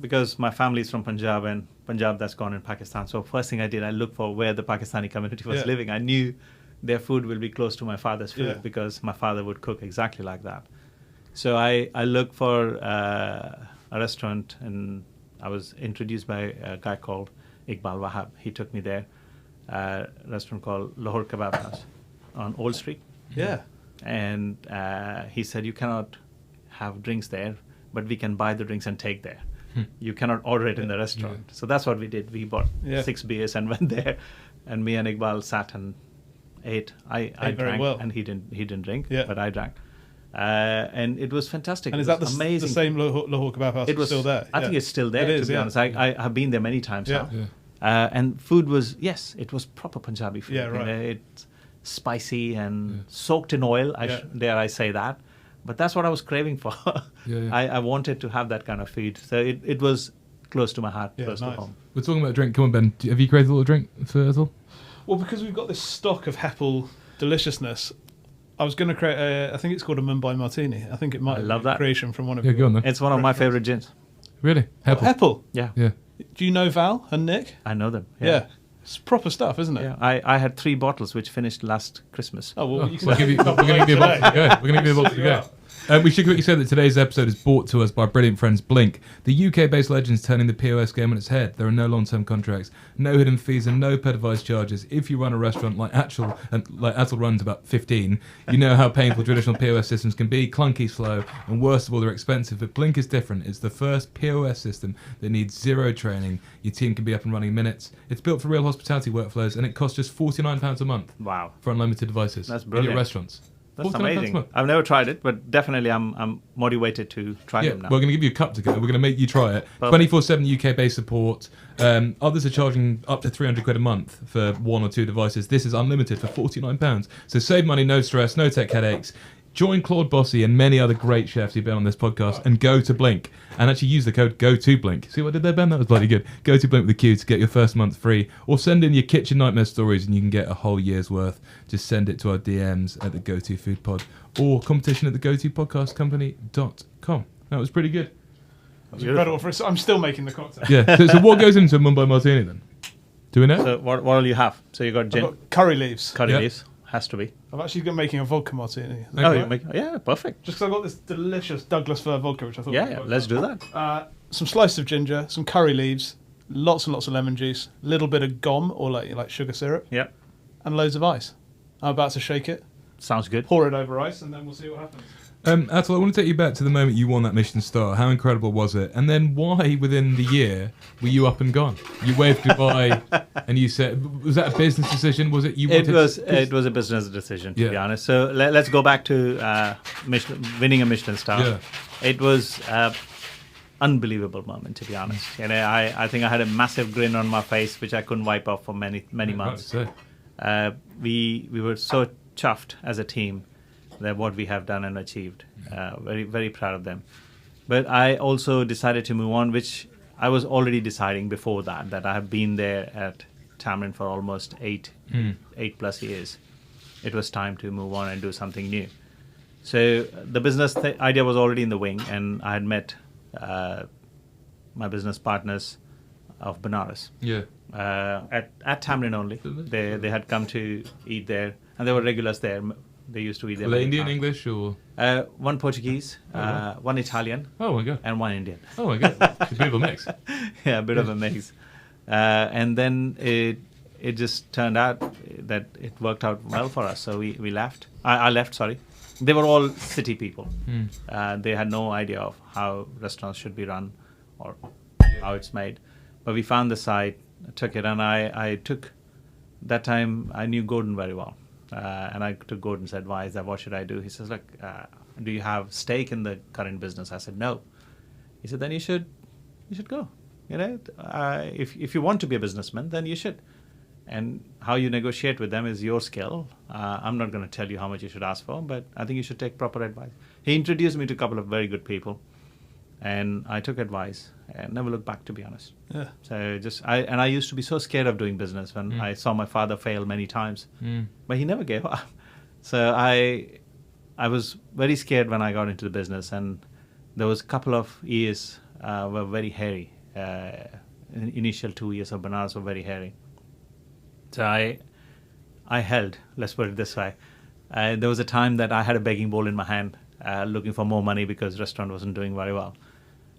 S2: because my family's from Punjab, and Punjab that's gone in Pakistan. So first thing I did, I looked for where the Pakistani community was living. I knew their food will be close to my father's food because my father would cook exactly like that. So I looked for a restaurant, and I was introduced by a guy called Iqbal Wahab. He took me there, a restaurant called Lahore Kebab House on Old Street.
S3: Yeah.
S2: And he said, you cannot have drinks there, but we can buy the drinks and take there. You cannot order it in the restaurant. So that's what we did. We bought 6 beers and went there, and me and Iqbal sat and ate. I drank, and he didn't drink, but I drank. And it was fantastic.
S3: And is that
S2: amazing.
S3: The same Lahore Kebab House?
S2: It was
S3: still there?
S2: I think it's still there, to be honest. I have been there many times now.
S1: Yeah.
S2: And food was, it was proper Punjabi food.
S3: Yeah, right.
S2: It's spicy and soaked in oil, dare I say that. But that's what I was craving for. I wanted to have that kind of food. So it was close to my heart, close to home.
S1: We're talking about drink. Come on, Ben. Have you created a little drink for Atul?
S3: Well, because we've got this stock of Heppel deliciousness, I was going to create I think it's called a Mumbai martini. I think it might be a creation from one of your...
S1: go on then.
S2: It's one of my favourite gins.
S1: Really? Heppel?
S3: Heppel?
S2: Yeah.
S3: Do you know Val and Nick?
S2: I know them.
S3: Yeah. It's proper stuff, isn't it?
S2: Yeah. I had 3 bottles which finished last Christmas.
S3: Oh, well, you can
S1: we're going to give you a box to go. We're going to give you a box to go. We should quickly say that today's episode is brought to us by our brilliant friends Blink, the UK-based legends turning the POS game on its head. There are no long-term contracts, no hidden fees, and no per device charges. If you run a restaurant like Atul runs about 15, you know how painful traditional POS systems can be, clunky, slow, and worst of all, they're expensive. But Blink is different. It's the first POS system that needs zero training. Your team can be up and running in minutes. It's built for real hospitality workflows, and it costs just £49 a month.
S2: Wow.
S1: For unlimited devices.
S2: That's brilliant.
S1: In your restaurants.
S2: That's amazing. I've never tried it, but definitely I'm motivated to try them now.
S1: We're going to give you a cup to go. We're going to make you try it. 24/7 UK-based support. Others are charging up to £300 a month for 1 or 2 devices. This is unlimited for £49. So save money, no stress, no tech headaches. Join Claude Bossy and many other great chefs who've been on this podcast and go to Blink and actually use the code GOTOBLINK. See what I did there, Ben? That was bloody good. Go to Blink with a Q to get your first month free, or send in your kitchen nightmare stories and you can get a whole year's worth. Just send it to our DMs at the GoTo Food Pod or competition at the GoToPodcastCompany.com. That was pretty good.
S3: That was incredible. I'm still making the cocktail.
S1: Yeah. So what goes into a Mumbai martini then? Do we know?
S2: So what will you have? So you got gin,
S3: got curry leaves.
S2: Curry leaves. Has to be.
S3: I'm actually making a vodka martini.
S2: Yeah, perfect.
S3: Just because I got this delicious Douglas fir vodka, which I thought.
S2: Yeah, let's do that.
S3: Some slices of ginger, some curry leaves, lots and lots of lemon juice, a little bit of gum or like sugar syrup.
S2: Yeah.
S3: And loads of ice. I'm about to shake it.
S2: Sounds good.
S3: Pour it over ice, and then we'll see what happens.
S1: Atul, I want to take you back to the moment you won that Michelin star. How incredible was it? And then why, within the year, were you up and gone? You waved goodbye, and you said, was that a business decision? Was it you?
S2: It was a business decision, to be honest. So let's go back to winning a Michelin star.
S1: Yeah.
S2: It was unbelievable moment, to be honest. I think I had a massive grin on my face, which I couldn't wipe off for many months. We were so chuffed as a team that what we have done and achieved. Very, very proud of them. But I also decided to move on, which I was already deciding before that I have been there at Tamarind for almost 8 plus years. It was time to move on and do something new. So the business idea was already in the wing, and I had met my business partners of Benares.
S1: Yeah.
S2: At Tamarind only. They had come to eat there, and there were regulars there. They used to eat there.
S1: Were they Indian, English, or?
S2: One Portuguese, one Italian,
S1: Oh my god.
S2: and one Indian.
S1: Oh my god. It's a bit of a mix.
S2: Yeah, a bit of a mix. And then it just turned out that it worked out well for us. So we left. I left, sorry. They were all city people. They had no idea of how restaurants should be run or how it's made. But we found the site, took it, and I took, that time I knew Gordon very well. And I took Gordon's advice that what should I do? He says, look, do you have stake in the current business? I said, no. He said, then you should go. You know, if you want to be a businessman, then you should. And how you negotiate with them is your skill. I'm not going to tell you how much you should ask for, but I think you should take proper advice. He introduced me to a couple of very good people, and I took advice and never looked back, to be honest.
S3: Yeah.
S2: So I used to be so scared of doing business when I saw my father fail many times, but he never gave up. So I was very scared when I got into the business, and there was a couple of years were very hairy. Initial 2 years of Benares were very hairy. So I held, let's put it this way. There was a time that I had a begging bowl in my hand, looking for more money because the restaurant wasn't doing very well.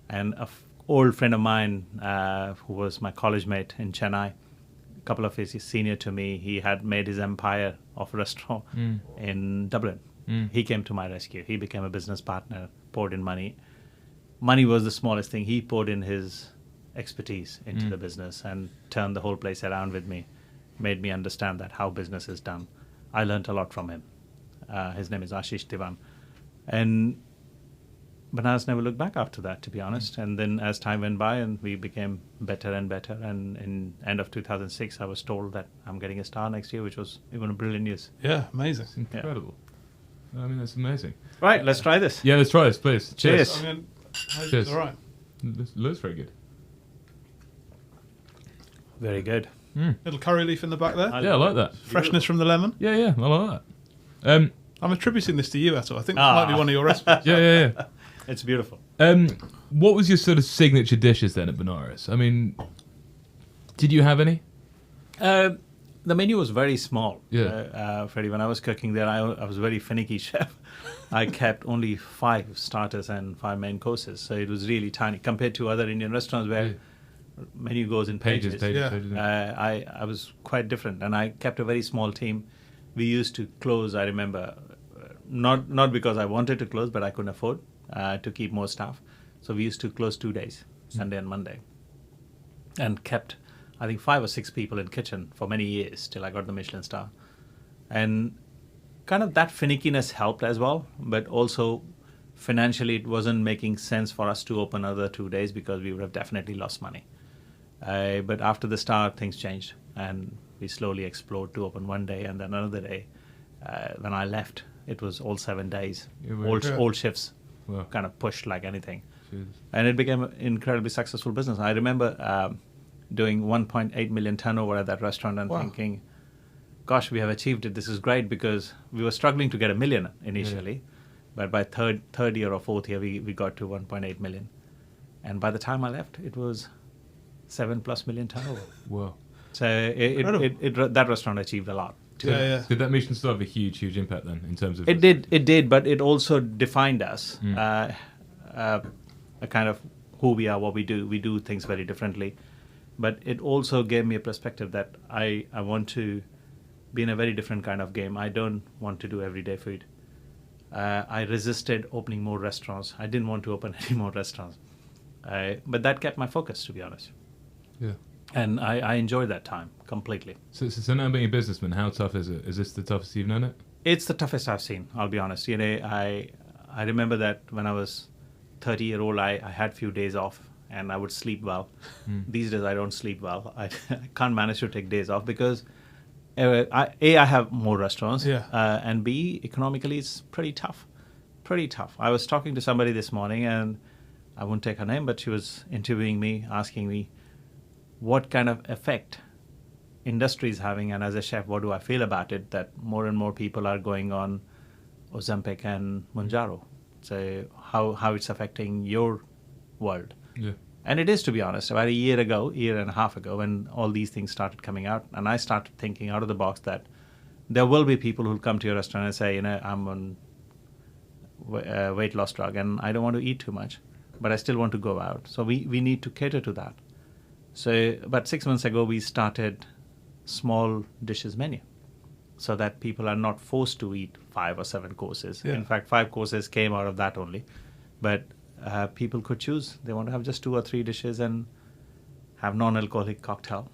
S2: And an old friend of mine, who was my college mate in Chennai, a couple of years senior to me, he had made his empire of a restaurant in Dublin. He came to my rescue. He became a business partner, poured in money. Money was the smallest thing. He poured in his expertise into the business and turned the whole place around with me. Made me understand that how business is done. I learned a lot from him. His name is Ashish Divan. And Benares never looked back after that, to be honest. And then as time went by and we became better and better, and in end of 2006, I was told that I'm getting a star next year, which was even a brilliant news.
S3: Yeah, amazing.
S1: It's incredible. I mean, that's amazing.
S2: Right, let's try this.
S1: Yeah, let's try this, please.
S2: Cheers.
S3: I mean,
S1: Cheers.
S3: all right.
S1: This looks very good.
S2: Very good.
S3: Little curry leaf in the back there.
S1: Yeah, I like that.
S3: Freshness from the lemon.
S1: Yeah, I like that.
S3: I'm attributing this to you, Atul. I think this might be one of your recipes.
S1: Yeah.
S2: It's beautiful.
S1: What was your sort of signature dishes then at Benares? I mean, did you have any?
S2: The menu was very small.
S1: Yeah.
S2: Freddie, when I was cooking there, I was a very finicky chef. I kept only 5 starters and 5 main courses. So it was really tiny compared to other Indian restaurants where menu goes in pages. I was quite different, and I kept a very small team. We used to close, I remember, not because I wanted to close, but I couldn't afford to keep more staff. So we used to close 2 days, Sunday and Monday, and kept, I think, 5 or 6 people in kitchen for many years till I got the Michelin star. And kind of that finickiness helped as well, but also financially it wasn't making sense for us to open another 2 days because we would have definitely lost money. But after the star, things changed, and we slowly explored to open 1 day and then another day. When I left, it was all 7 days. All shifts kind of pushed like anything.
S1: Jeez.
S2: And it became an incredibly successful business. I remember doing 1.8 million turnover at that restaurant and thinking, gosh, we have achieved it. This is great, because we were struggling to get $1 million initially. But by third year or fourth year, we got to 1.8 million. And by the time I left, it was 7+ million turnover.
S1: Wow.
S2: So that restaurant achieved a lot.
S1: Did that Michelin star have a huge impact then in terms of?
S2: It did, but it also defined us, a kind of who we are, what we do. We do things very differently, but it also gave me a perspective that I want to be in a very different kind of game. I don't want to do everyday food. I resisted opening more restaurants. I didn't want to open any more restaurants, but that kept my focus, to be honest.
S1: Yeah.
S2: And I enjoyed that time completely.
S1: So now being a businessman, how tough is it? Is this the toughest you've known it?
S2: It's the toughest I've seen, I'll be honest. You know, I remember that when I was 30-year-old, I had few days off and I would sleep well. These days I don't sleep well. I can't manage to take days off because I have more restaurants, and B, economically it's pretty tough. I was talking to somebody this morning, and I won't take her name, but she was interviewing me, asking me what kind of effect industry is having, and as a chef, what do I feel about it, that more and more people are going on Ozempic and Mounjaro. So how it's affecting your world.
S1: Yeah.
S2: And it is, to be honest, about a year and a half ago, when all these things started coming out, and I started thinking out of the box that there will be people who'll come to your restaurant and say, I'm on weight loss drug and I don't want to eat too much, but I still want to go out. So we need to cater to that. So about 6 months ago, we started small dishes menu so that people are not forced to eat 5 or 7 courses.
S3: Yeah.
S2: In fact, 5 courses came out of that only. But people could choose. They want to have just 2 or 3 dishes and have non-alcoholic cocktail,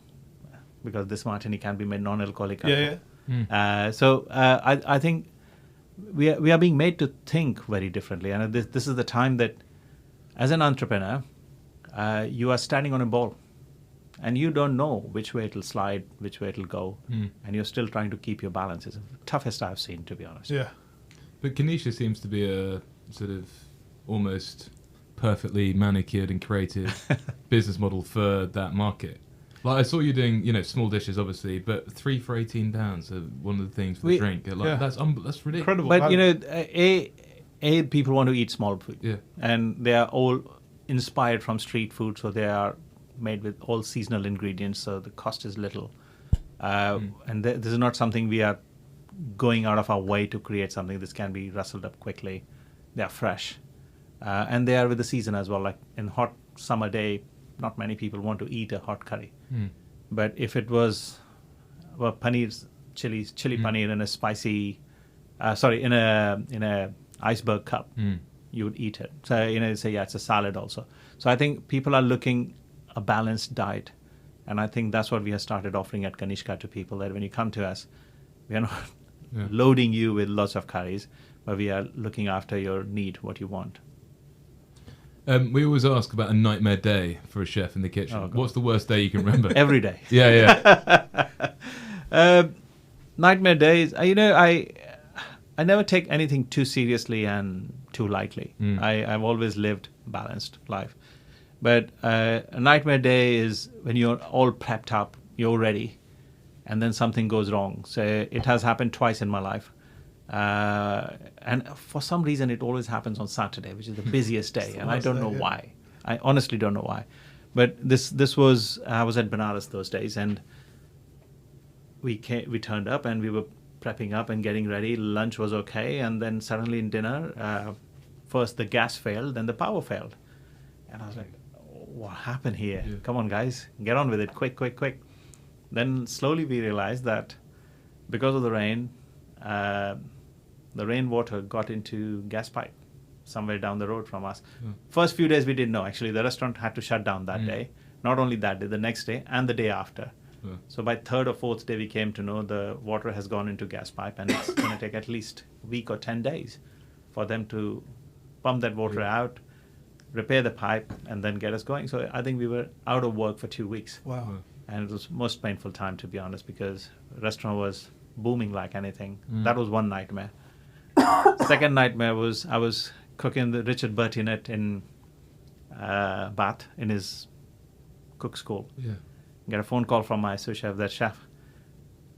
S2: because this martini can be made non-alcoholic.
S3: Yeah.
S2: So I think we are being made to think very differently. And this is the time that, as an entrepreneur, you are standing on a ball. And you don't know which way it'll slide, which way it'll go. And you're still trying to keep your balance. It's the toughest I've seen, to be honest.
S3: Yeah.
S1: But Ganesha seems to be a sort of almost perfectly manicured and creative business model for that market. Like, I saw you doing, small dishes, obviously, but 3 for £18 are one of the things for the drink. Like, that's ridiculous.
S3: Incredible.
S2: But, people want to eat small food.
S1: Yeah.
S2: And they are all inspired from street food, so they are made with all seasonal ingredients, so the cost is little. And this is not something we are going out of our way to create something. This can be rustled up quickly. They are fresh. And they are with the season as well. Like in hot summer day, not many people want to eat a hot curry. But if it was paneer, chili paneer in a spicy, in a iceberg cup, you would eat it. So, it's a salad also. So I think people are looking a balanced diet. And I think that's what we have started offering at Kanishka to people, that when you come to us, we are not loading you with lots of curries, but we are looking after your need, what you want.
S1: We always ask about a nightmare day for a chef in the kitchen.
S2: Oh, God.
S1: What's the worst day you can remember?
S2: Every day.
S1: Yeah.
S2: Nightmare days. I never take anything too seriously and too lightly. I've always lived balanced life. But a nightmare day is when you're all prepped up, you're ready, and then something goes wrong. So it has happened twice in my life. And for some reason, it always happens on Saturday, which is the busiest day. And I don't know why. I honestly don't know why. But I was at Benares those days, and we turned up and we were prepping up and getting ready. Lunch was okay. And then suddenly in dinner, first the gas failed, then the power failed. And I was like, what happened here? Yeah. Come on, guys, get on with it, quick. Then slowly we realized that because of the rain, the rainwater got into gas pipe somewhere down the road from us. First few days we didn't know. Actually, the restaurant had to shut down that day. Not only that day, the next day and the day after. So by 3rd or 4th day, we came to know the water has gone into gas pipe, and it's going to take at least a week or 10 days for them to pump that water out, repair the pipe, and then get us going. So I think we were out of work for 2 weeks.
S3: Wow.
S2: And it was most painful time, to be honest, because the restaurant was booming like anything. That was one nightmare. Second nightmare was I was cooking the Richard Bertinet in Bath in his cook school.
S1: Yeah.
S2: Get a phone call from my sous chef that, chef,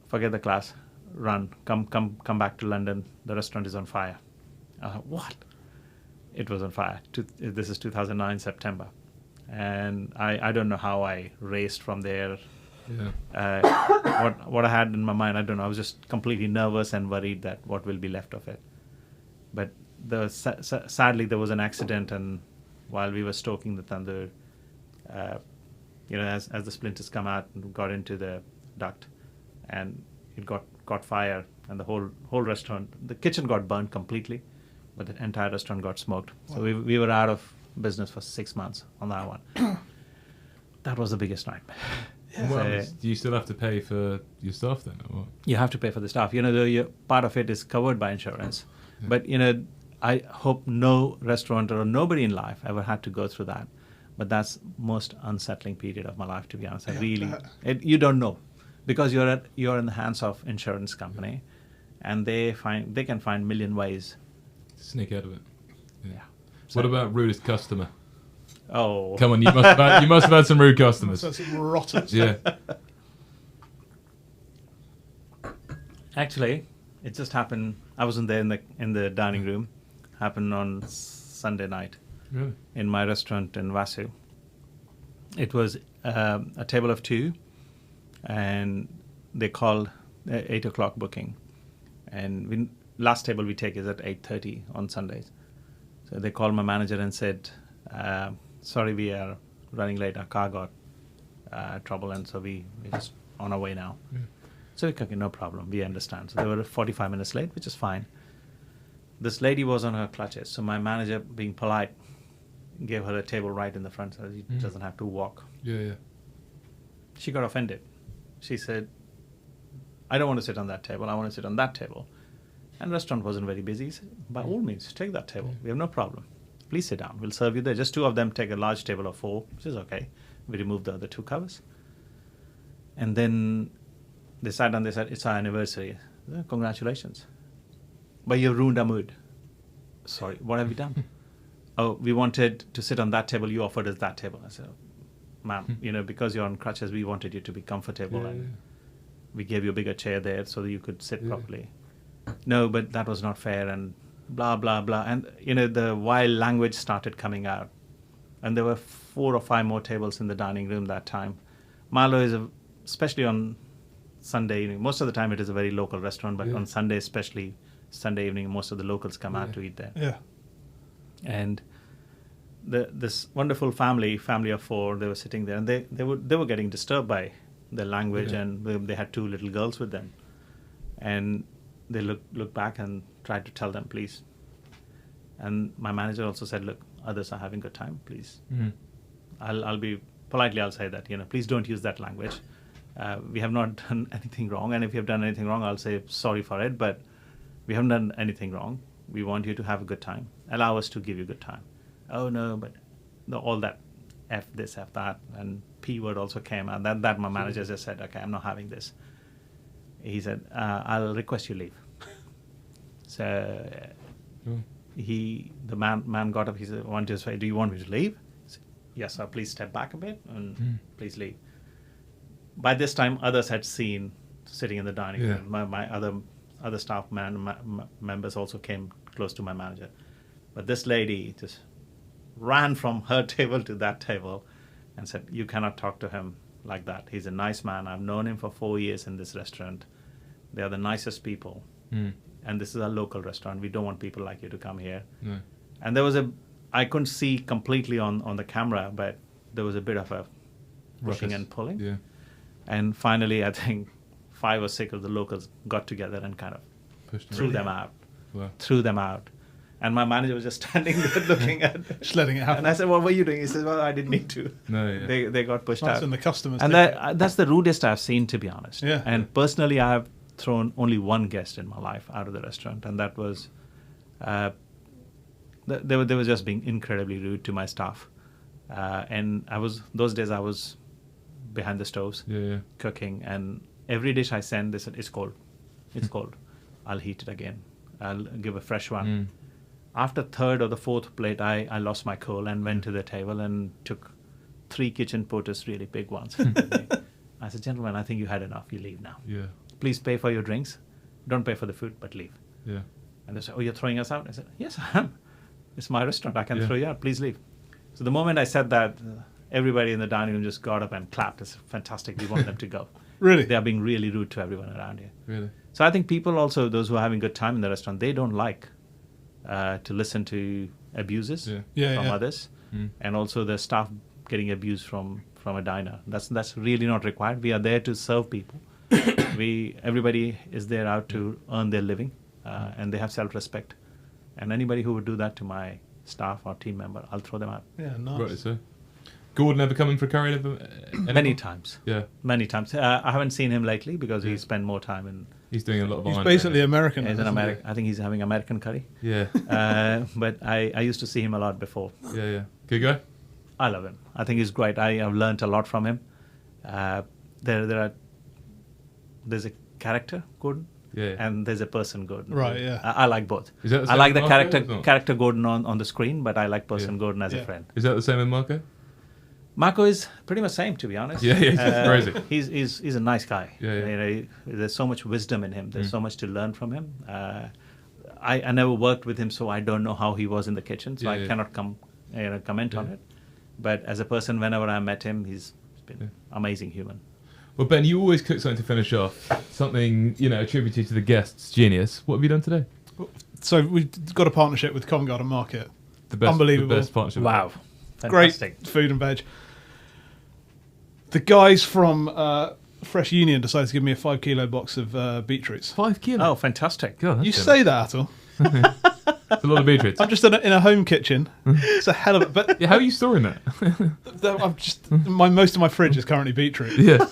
S2: forget the class, run, come back to London. The restaurant is on fire. I was like, what? It was on fire. This is 2009 September, and I don't know how I raced from there. What I had in my mind, I don't know. I was just completely nervous and worried that what will be left of it. But sadly, there was an accident, and while we were stoking the tandoor, as the splinters come out and got into the duct, and it got fire, and the whole restaurant, the kitchen got burned completely, but the entire restaurant got smoked. Wow. So we were out of business for 6 months on that one. That was the biggest nightmare.
S1: Yeah. Well, do you still have to pay for your staff then, or what?
S2: You have to pay for the staff. Part of it is covered by insurance. Yeah. But, I hope no restaurateur or nobody in life ever had to go through that. But that's most unsettling period of my life, to be honest. You don't know, because you're in the hands of insurance company, and they can find million ways
S1: to sneak out of it.
S2: Yeah.
S1: So, what about rudest customer?
S2: Oh,
S1: come on! You must have had some rude customers.
S3: Some rotters.
S1: Yeah.
S2: Actually, it just happened. I wasn't there in the dining room. Happened on Sunday night.
S1: Really?
S2: In my restaurant in Vasu. It was a table of two, and they called 8 o'clock booking. And last table we take is at 8:30 on Sundays. So they called my manager and said, sorry, we are running late. Our car got trouble, and so we're just on our way now.
S1: Yeah.
S2: So we okay, no problem. We understand. So they were 45 minutes late, which is fine. This lady was on her clutches. So my manager, being polite, gave her a table right in the front so she doesn't have to walk.
S1: Yeah.
S2: She got offended. She said, I don't want to sit on that table. I want to sit on that table. And the restaurant wasn't very busy. He said, by all means, take that table. We have no problem. Please sit down. We'll serve you there. Just two of them take a large table of 4, which is okay. We removed the other 2 covers. And then they sat down. They said, it's our anniversary. Congratulations. But you ruined our mood. Sorry, what have we done? Oh, we wanted to sit on that table. You offered us that table. I said, ma'am, because you're on crutches, we wanted you to be comfortable. And we gave you a bigger chair there so that you could sit properly. No, but that was not fair, and blah, blah, blah. And, the wild language started coming out. And there were 4 or 5 more tables in the dining room that time. Malo is, especially on Sunday evening, most of the time it is a very local restaurant, but on Sunday, especially Sunday evening, most of the locals come out to eat there.
S3: Yeah.
S2: And this wonderful family of 4, they were sitting there, and they were getting disturbed by the language, and they had 2 little girls with them. And they looked back and tried to tell them, please. And my manager also said, look, others are having a good time, please. I'll be politely, I'll say that, please don't use that language. We have not done anything wrong, and if you have done anything wrong, I'll say sorry for it, but we haven't done anything wrong. We want you to have a good time. Allow us to give you a good time. Oh, no, but all that F this, F that, and P word also came out. That my manager just said, okay, I'm not having this. He said, I'll request you leave. So the man got up. He said, do you want me to leave? I said, yes, sir, please step back a bit and please leave. By this time, others had seen sitting in the dining room. My other staff members also came close to my manager. But this lady just ran from her table to that table and said, you cannot talk to him like that. He's a nice man. I've known him for 4 years in this restaurant. They are the nicest people. And this is a local restaurant. We don't want people like you to come here. No. And there was I couldn't see completely on the camera, but there was a bit of a pushing and pulling. Yeah. And finally, I think 5 or 6 of the locals got together and kind of threw them out. Wow. Threw them out. And my manager was just standing there looking at
S3: just letting it happen.
S2: And I said, what were you doing? He said, well, I didn't need to.
S1: No, yeah.
S2: They got pushed out.
S3: And the customers.
S2: And that's the rudest I've seen, to be honest.
S3: Yeah.
S2: And personally, I have thrown only one guest in my life out of the restaurant, and that was they were just being incredibly rude to my staff. And those days I was behind the stoves cooking, and every dish I send, they said, it's cold. It's cold. I'll heat it again. I'll give a fresh one. After 3rd or the 4th plate, I lost my cool and went to the table and took 3 kitchen porters, really big ones. I said, gentlemen, I think you had enough. You leave now. Yeah. Please pay for your drinks. Don't pay for the food, but leave. Yeah. And they said, oh, you're throwing us out? I said, yes, I am. It's my restaurant. I can throw you out. Please leave. So the moment I said that, everybody in the dining room just got up and clapped. It's fantastic. We want them to go.
S3: Really?
S2: They are being really rude to everyone around here.
S1: Really?
S2: So I think people also, those who are having good time in the restaurant, they don't like to listen to abuses from others, and also the staff getting abused from a diner. That's really not required. We are there to serve people. Everybody is there out to earn their living, and they have self-respect. And anybody who would do that to my staff or team member, I'll throw them out.
S3: Yeah, nice.
S1: Right, so Gordon ever coming for curry?
S2: Many times.
S1: Yeah.
S2: Many times. I haven't seen him lately because he spent more time in...
S1: He's doing a lot of
S3: He's basically American.
S2: He's an American. I think he's having American curry.
S1: Yeah.
S2: But I used to see him a lot before.
S1: Yeah. Good guy?
S2: I love him. I think he's great. I have learnt a lot from him. There's a character, Gordon.
S1: Yeah.
S2: And there's a person, Gordon.
S3: Right, yeah.
S2: I like both.
S1: Is that the
S2: I
S1: same
S2: like
S1: with
S2: the
S1: Marco,
S2: character Gordon on the screen, but I like person Gordon as a friend.
S1: Is that the same with Marco?
S2: Marco is pretty much same, to be honest.
S1: Yeah, he's crazy.
S2: He's a nice guy.
S1: Yeah.
S2: There's so much wisdom in him. There's so much to learn from him. I never worked with him, so I don't know how he was in the kitchen. So I cannot comment on it. But as a person, whenever I met him, he's been amazing human.
S1: Well, Ben, you always cook something to finish off, something, attributed to the guest's genius. What have you done today?
S3: So we've got a partnership with Covent Garden Market.
S1: The best,
S3: Unbelievable.
S1: The best partnership.
S2: Wow.
S3: Great
S2: Fantastic.
S3: food and veg. The guys from Fresh Union decided to give me a 5 kilo box of beetroots.
S1: 5 kilos.
S2: Oh, fantastic.
S1: God, that's
S3: You
S1: good.
S3: say that, Atul?
S1: It's a lot of beetroots.
S3: I'm just in a home kitchen. It's a hell of it. But
S1: Yeah, how are you storing that?
S3: I'm just most of my fridge is currently beetroot.
S1: Yeah.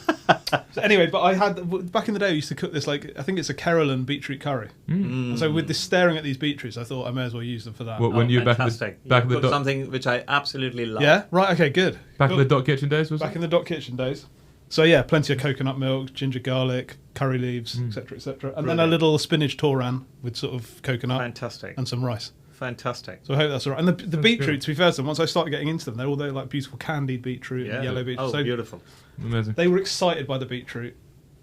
S3: So anyway, but I had back in the day I used to cook this, like, I think it's a Carolan beetroot curry. And so with this staring at these beetroots, I thought I may as well use them for that.
S1: What, when you were back in the
S2: Fantastic.
S1: back of
S2: You
S1: the
S2: cooked
S1: dot,
S2: something which I absolutely love.
S3: Yeah, right. Okay, good.
S1: back of
S3: Cool.
S1: the dot kitchen days, was
S3: Back
S1: it?
S3: in the dot kitchen days. So yeah, plenty of coconut milk, ginger, garlic, curry leaves, etc., etc., and then a
S2: Brilliant.
S3: little spinach toran with sort of coconut
S2: Fantastic.
S3: and some rice.
S2: Fantastic.
S3: So I hope that's all right. And the beetroot,
S1: good.
S3: to be fair to them, once I started getting into them, they're all like beautiful candied beetroot and yellow beetroot.
S2: Oh,
S3: So
S2: beautiful.
S1: Amazing.
S3: they were excited by the beetroot.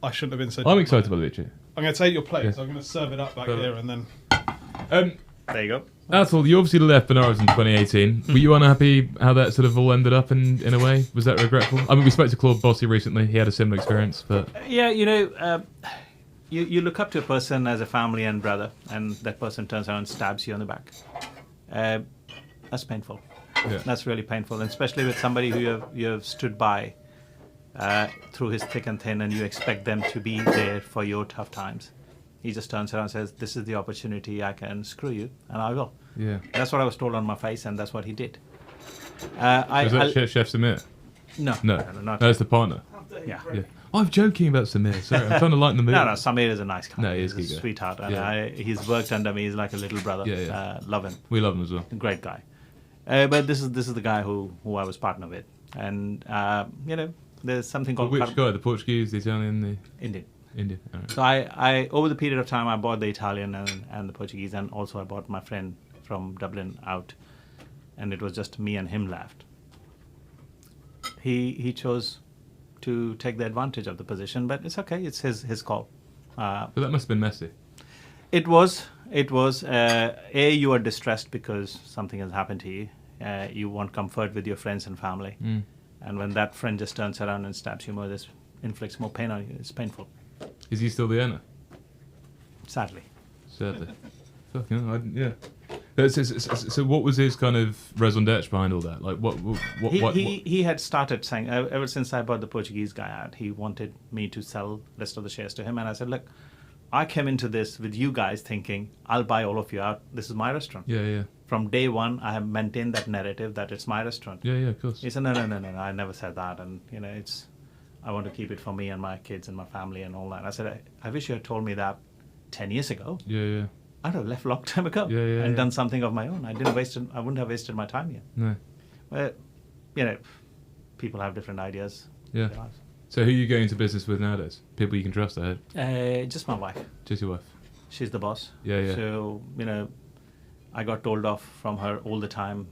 S3: I shouldn't have been so.
S1: I'm excited by the beetroot.
S3: I'm going to take your plate,
S1: Yeah.
S3: so I'm going to serve it up back
S1: Perfect.
S3: here, and then
S2: There you go.
S1: Atul, you obviously left Benares in 2018. Were you unhappy how that sort of all ended up in a way? Was that regretful? I mean, we spoke to Claude Bossy recently. He had a similar experience, but
S2: Yeah, you look up to a person as a family and brother, and that person turns around and stabs you on the back. That's painful.
S1: yeah.
S2: That's really painful, and especially with somebody who you have stood by through his thick and thin, and you expect them to be there for your tough times. He just turns around and says, "This is the opportunity. I can screw you, and I will."
S1: Yeah.
S2: That's what I was told on my face, and that's what he did.
S1: Was that Chef Samir?
S2: No,
S1: No.
S2: not
S1: That's the partner.
S2: yeah.
S1: Yeah. I'm joking about Samir. Sorry, I'm trying to lighten the mood.
S2: No, Samir is a nice guy.
S1: No, he is
S2: He's
S1: good
S2: a
S1: guy.
S2: sweetheart, and
S1: Yeah.
S2: he's worked under me. He's like a little brother.
S1: Yeah, yeah.
S2: Love him.
S1: We love him as well.
S2: Great guy. But this is the guy who I was partner with, and there's something called
S1: Which guy? The Portuguese, the Italian, the
S2: Indian.
S1: Indian? All right.
S2: So I over the period of time I bought the Italian and the Portuguese, and also I bought my friend from Dublin out, and it was just me and him left. He chose to take the advantage of the position, but it's okay. It's his call.
S1: But that must have been messy.
S2: It was. You are distressed because something has happened to you. You want comfort with your friends and family, and when that friend just turns around and stabs you more, this inflicts more pain on you. It's painful.
S1: Is he still the owner?
S2: Sadly.
S1: Sadly. Fucking hell, yeah. So what was his kind of raison d'etre behind all that? Like what?
S2: He had started saying ever since I bought the Portuguese guy out, he wanted me to sell rest of the shares to him, and I said, look, I came into this with you guys thinking I'll buy all of you out. This is my restaurant.
S1: Yeah.
S2: From day one, I have maintained that narrative that it's my restaurant.
S1: Yeah, of course.
S2: He said, no, I never said that, and I want to keep it for me and my kids and my family and all that. I said, I wish you had told me that 10 years ago.
S1: Yeah.
S2: I'd have left a long time ago and done something of my own. I wouldn't have wasted my time here.
S1: No.
S2: Well, people have different ideas.
S1: Yeah. So who are you going into business with nowadays? People you can trust, I heard.
S2: Just my wife.
S1: Just your wife.
S2: She's the boss.
S1: Yeah.
S2: So, I got told off from her all the time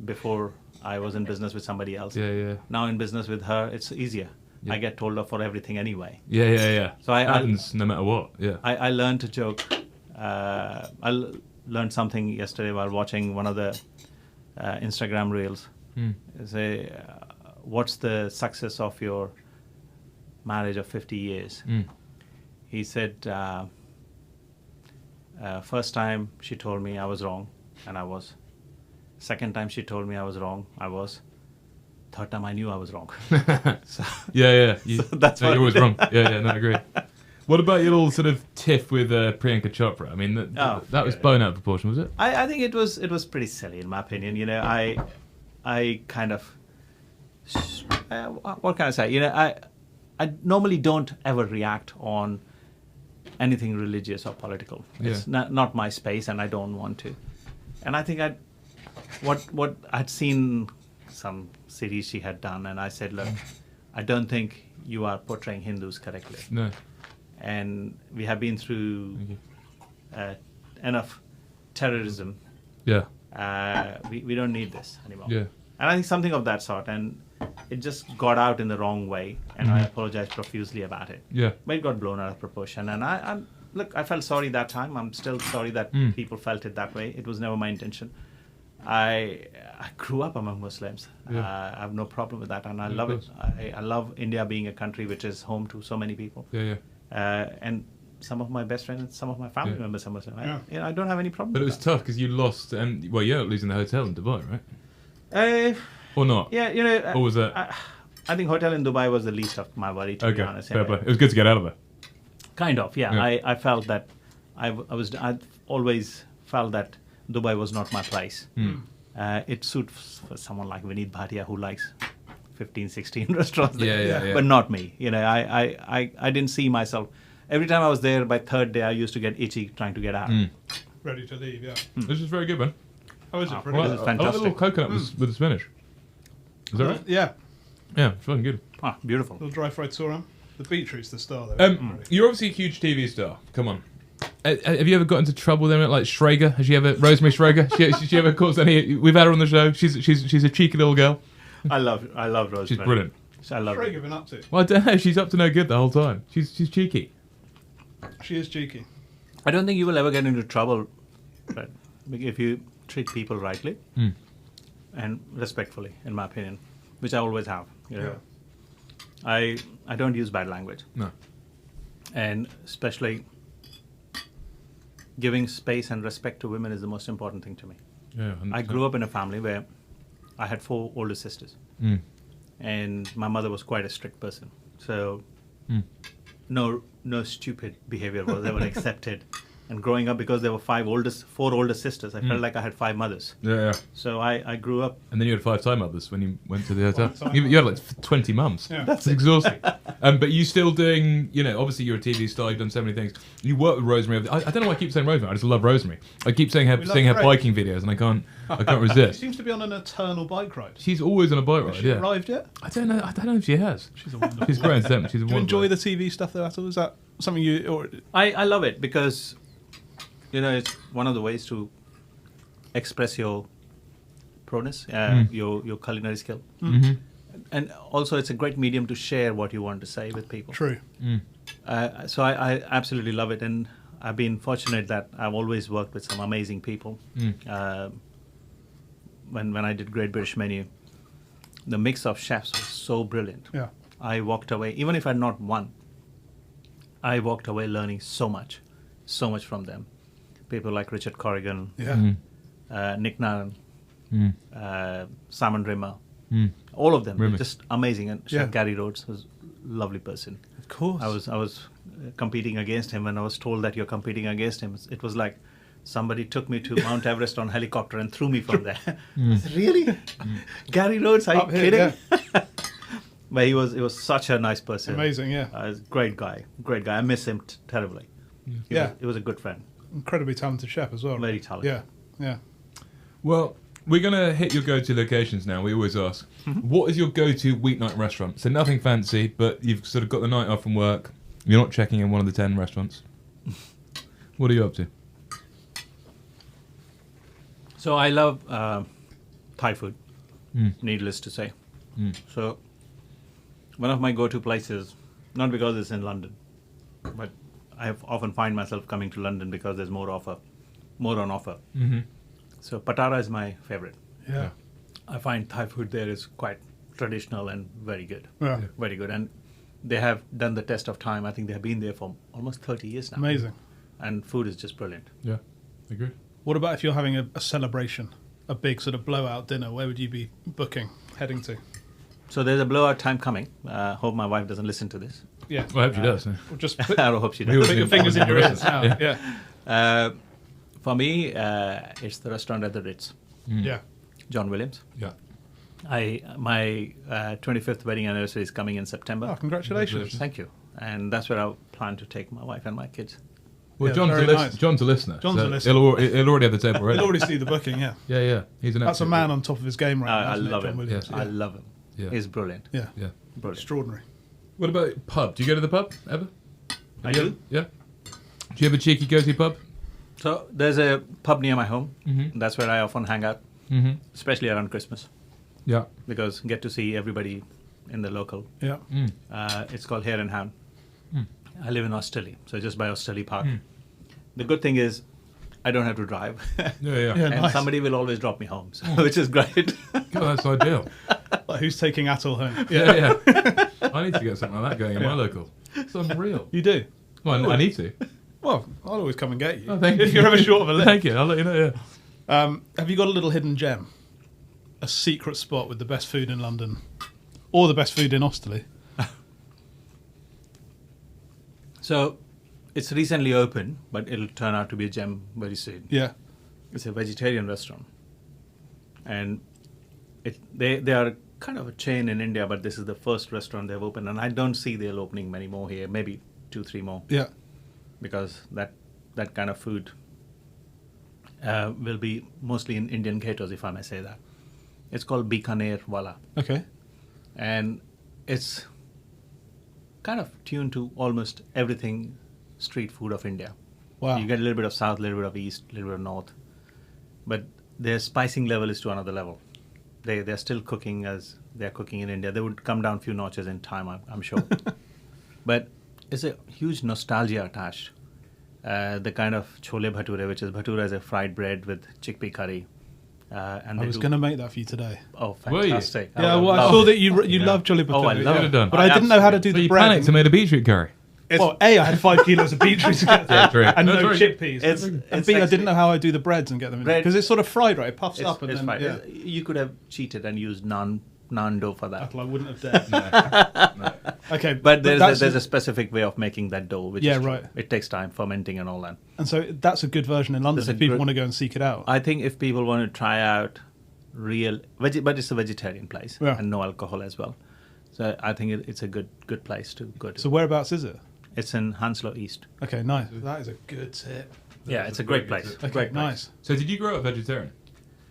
S2: before I was in business with somebody else.
S1: Yeah.
S2: Now in business with her, it's easier.
S1: Yeah.
S2: I get told off for everything anyway.
S1: Yeah.
S2: So I
S1: happens no matter what. Yeah.
S2: I learned to joke. I learned something yesterday while watching one of the Instagram reels. Say, what's the success of your marriage of 50 years? He said, first time she told me I was wrong, and I was. Second time she told me I was wrong, I was. Third time I knew I was wrong. So,
S1: Yeah.
S2: So that's
S1: no,
S2: what
S1: you're always
S2: I
S1: wrong. Yeah, no, I agree. What about your little sort of tiff with Priyanka Chopra? I mean, that was blown out of proportion, was it?
S2: I think it was pretty silly in my opinion. I kind of what can I say? I normally don't ever react on anything religious or political. It's not my space, and I don't want to. And I think what I'd seen some series she had done, and I said, look, I don't think you are portraying Hindus correctly.
S1: No.
S2: And we have been through enough terrorism.
S1: Yeah.
S2: We don't need this anymore.
S1: Yeah.
S2: And I think something of that sort, and it just got out in the wrong way, and I apologize profusely about it.
S1: Yeah.
S2: But it got blown out of proportion, and I felt sorry that time. I'm still sorry that people felt it that way. It was never my intention. I grew up among Muslims. I have no problem with that, and I love it. I love India being a country which is home to so many people. And some of my best friends and some of my family members are Muslim. I don't have any problem.
S1: But it was tough because you lost, and well, you're losing the hotel in Dubai, right? Or not?
S2: Yeah, you know.
S1: Or was that?
S2: I think hotel in Dubai was the least of my worry, to be honest.
S1: Fair play. It was good to get out of there.
S2: Kind of, yeah. I felt that I always felt that Dubai was not my place. It suits for someone like Vineet Bhatia who likes 15, 16 restaurants there, but not me. You know, I didn't see myself. Every time I was there, by third day, I used to get itchy trying to get out.
S3: Ready to leave, yeah.
S1: This is very good, man.
S3: How is it?
S2: This is fantastic.
S1: I like the little coconut with the spinach. Is that right?
S3: Yeah.
S1: Yeah, it's fucking good.
S2: Ah, beautiful.
S3: Little dry fried sauron. The beetroot's the star, though.
S1: You're obviously a huge TV star. Come on. Have you ever got into trouble then, like Schrager? Has she ever, Rosemary Schrager? She ever caused any? We've had her on the show. She's a cheeky little girl.
S2: I love Rosemary.
S1: She's brilliant.
S2: I love her.
S3: Schrager been up to?
S1: Well, I don't know. She's up to no good the whole time. She's cheeky.
S3: She is cheeky.
S2: I don't think you will ever get into trouble, but if you treat people rightly and respectfully, in my opinion, which I always have. You know, I don't use bad language.
S1: No.
S2: And especially giving space and respect to women is the most important thing to me.
S1: Yeah. 100%.
S2: I grew up in a family where I had 4 older sisters, and my mother was quite a strict person. So no stupid behavior was ever accepted. And growing up, because there were 4 older sisters, I felt like I had 5 mothers.
S1: Yeah.
S2: So I grew up.
S1: And then you had 5 time mothers when you went to the hotel. You had like 20 mums.
S3: Yeah.
S1: That's exhausting. But you still doing, you know, obviously you're a TV star, you've done so many things. You work with Rosemary. I don't know why I keep saying Rosemary, I just love Rosemary. I keep saying her biking videos and I can't
S3: She
S1: resist.
S3: seems to be on an eternal bike ride.
S1: She's always on a bike ride,
S3: Has she arrived yet?
S1: I don't know if she has.
S3: She's a wonderful.
S1: She's great. She's a
S3: Do you
S1: wonderful.
S3: enjoy the TV stuff though, Atul? Is that something you... Or...
S2: I love it because, you know, it's one of the ways to express your proneness, your culinary skill. And also it's a great medium to share what you want to say with people.
S3: True.
S2: So I absolutely love it, and I've been fortunate that I've always worked with some amazing people. When I did Great British Menu, the mix of chefs was so brilliant.
S3: Yeah.
S2: I walked away, even if I had not won, I walked away learning so much from them. People like Richard Corrigan, Nick Naran, Simon Rimmer, all of them were just amazing. And Chef Gary Rhodes was a lovely person.
S3: Of course.
S2: I was competing against him, and I was told that you're competing against him. It was like somebody took me to Mount Everest on helicopter and threw me from there. I said, really? Gary Rhodes, are you kidding? But he was such a nice person.
S3: Amazing, yeah.
S2: Great guy. I miss him terribly. He was a good friend.
S3: Incredibly talented chef as well.
S2: Very talented.
S3: Yeah.
S1: Well, we're going to hit your go-to locations now. We always ask, what is your go-to weeknight restaurant? So nothing fancy, but you've sort of got the night off from work. You're not checking in one of the 10 restaurants. What are you up to?
S2: So I love Thai food, needless to say. So one of my go-to places, not because it's in London, but I often find myself coming to London because there's more on offer. So Patara is my favorite.
S3: Yeah.
S2: I find Thai food there is quite traditional and very good.
S3: Yeah.
S2: Very good. And they have done the test of time. I think they have been there for almost 30 years now.
S3: Amazing.
S2: And food is just brilliant.
S1: Yeah, I agree.
S3: What about if you're having a celebration, a big sort of blowout dinner? Where would you be heading to?
S2: So there's a blowout time coming. Hope my wife doesn't listen to this.
S3: Yeah.
S1: Well, I hope she does.
S3: We'll just
S2: I hope she does.
S3: put your fingers in your ears now. Yeah.
S2: For me, it's the restaurant at the Ritz.
S3: Yeah.
S2: John Williams.
S1: Yeah.
S2: My 25th wedding anniversary is coming in September.
S3: Oh, congratulations.
S2: Thank you. And that's where I plan to take my wife and my kids.
S1: Well,
S3: Yeah,
S1: John's,
S3: very nice.
S1: John's a listener.
S3: John's
S1: so
S3: a listener.
S1: He'll already have the table ready.
S3: You'll already see the booking, yeah.
S1: Yeah. He's an
S3: That's a
S1: absolute-
S3: man on top of his game right now.
S2: I
S3: isn't it,
S2: love
S3: John
S2: him.
S3: Williams?
S1: Yeah.
S2: I love him.
S1: Yeah.
S2: He's brilliant.
S3: Yeah.
S1: Yeah.
S2: Brilliant.
S3: Extraordinary.
S1: What about pub? Do you go to the pub ever?
S2: I
S1: Have you
S2: do.
S1: ever- Yeah. Do you have a cheeky go-to pub?
S2: So there's a pub near my home.
S1: Mm-hmm.
S2: That's where I often hang out,
S1: Mm-hmm.
S2: especially around Christmas,
S1: Yeah.
S2: because get to see everybody in the local.
S3: Yeah.
S2: It's called Hare and Hound. I live in Austerley, so just by Austerley Park. The good thing is, I don't have to drive.
S1: Yeah.
S3: Yeah,
S2: And
S3: nice.
S2: somebody will always drop me home, so, which is great.
S1: God, that's ideal.
S3: Like, who's taking Atul home?
S1: Yeah. I need to get something like that going in my local. It's unreal.
S3: You do?
S1: Well, I need to.
S3: Well, I'll always come and get you.
S1: Oh, thank you.
S3: If you're ever short of a lift.
S1: Thank you. I'll let you know, yeah.
S3: Have you got a little hidden gem? A secret spot with the best food in London? Or the best food in Osterley?
S2: So, it's recently opened, but it'll turn out to be a gem very soon.
S3: Yeah.
S2: It's a vegetarian restaurant, and they are kind of a chain in India, but this is the first restaurant they've opened, and I don't see they'll opening many more here, maybe 2-3 more,
S3: Yeah.
S2: because that kind of food will be mostly in Indian caters, if I may say that. It's called Bikaner Wala,
S3: Okay.
S2: and it's kind of tuned to almost everything street food of India.
S3: Wow.
S2: You get a little bit of south, a little bit of east, a little bit of north. But their spicing level is to another level. They're still cooking as they're cooking in India. They would come down a few notches in time, I'm sure. But it's a huge nostalgia attached. The kind of chole bhature, which is bhatura is a fried bread with chickpea curry. And
S3: I was going to make that for you today.
S2: Oh,
S1: Were you?
S2: fantastic.
S3: Yeah,
S2: would
S3: well, I
S2: love
S3: saw
S2: it.
S3: that you
S1: Yeah.
S3: love chole bhature.
S2: Oh, I love
S1: Could have done.
S3: But I didn't know how to do
S1: So
S3: the
S1: you
S3: bread.
S1: panicked and made a beetroot curry.
S3: Well, A, I had 5 kilos of beetroot to get
S1: Yeah, true.
S3: and
S1: That's
S3: no
S1: very
S3: chickpeas.
S2: It's-
S3: and
S2: it's
S3: B, I
S2: actually-
S3: didn't know how I do the breads and get them in.
S2: Bread-
S3: Because it's sort of fried, right? It puffs
S2: It's,
S3: up and
S2: it's
S3: then...
S2: fine.
S3: Yeah.
S2: You could have cheated and used naan dough for that.
S3: Atul, I wouldn't have dared.
S1: No.
S3: Okay.
S2: But there's
S3: that's
S2: a specific way of making that dough, which
S3: Yeah,
S2: is,
S3: right.
S2: It takes time, fermenting and all that.
S3: And so that's a good version in London
S2: That's a
S3: if people
S2: good-
S3: want to go and seek it out.
S2: I think if people want to try out real but it's a vegetarian place
S3: Yeah.
S2: and no alcohol as well. So I think it's a good place to go to.
S3: So whereabouts is it?
S2: It's in Hounslow East.
S3: Okay, nice. That is a good tip.
S2: Yeah, it's a great
S1: very
S2: place.
S1: good
S3: Okay,
S2: Great place.
S3: nice.
S1: So did you grow up vegetarian?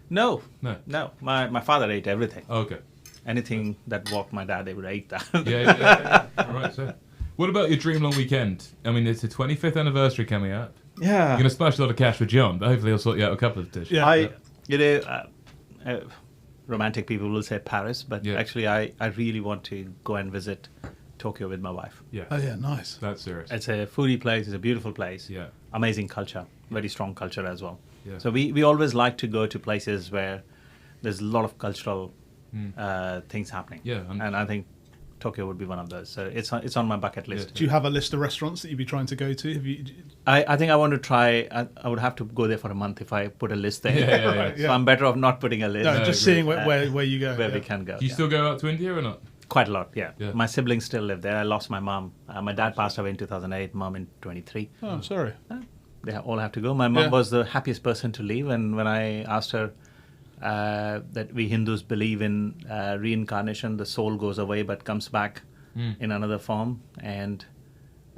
S2: No.
S1: No.
S2: My father ate everything.
S1: Oh, okay.
S2: Anything that walked my dad, they would eat that.
S1: Yeah. All right, so. What about your dream long weekend? I mean, it's the 25th anniversary coming up.
S2: Yeah.
S1: You're going to splash a lot of cash with John, but hopefully he'll sort you out a couple of dishes.
S3: Yeah.
S2: Romantic people will say Paris, but
S1: Yeah.
S2: actually I really want to go and visit Tokyo with my wife.
S1: Yeah.
S3: Oh, yeah, nice.
S1: That's serious.
S2: It's a foodie place. It's a beautiful place.
S1: Yeah.
S2: Amazing culture. Very strong culture as well.
S1: Yeah.
S2: So we always like to go to places where there's a lot of cultural things happening.
S1: Yeah,
S2: And I think Tokyo would be one of those. So it's on my bucket list.
S3: Do you have a list of restaurants that you'd be trying to go to? Have you?
S2: I think I want to try. I would have to go there for a month if I put a list there.
S1: Yeah.
S3: Yeah.
S2: So I'm better off not putting a list.
S3: No,
S1: I
S3: just
S1: agree.
S3: seeing where you go.
S2: where
S3: yeah.
S2: we can go.
S1: Do you
S2: yeah.
S1: still go out to India or not?
S2: Quite a lot, yeah.
S1: Yeah.
S2: My siblings still live there. I lost my mom. My dad passed away in 2008, mom in 23.
S3: Oh, sorry.
S2: They all have to go. My mom
S3: Yeah.
S2: was the happiest person to leave, and when I asked her that we Hindus believe in reincarnation, the soul goes away but comes back in another form, and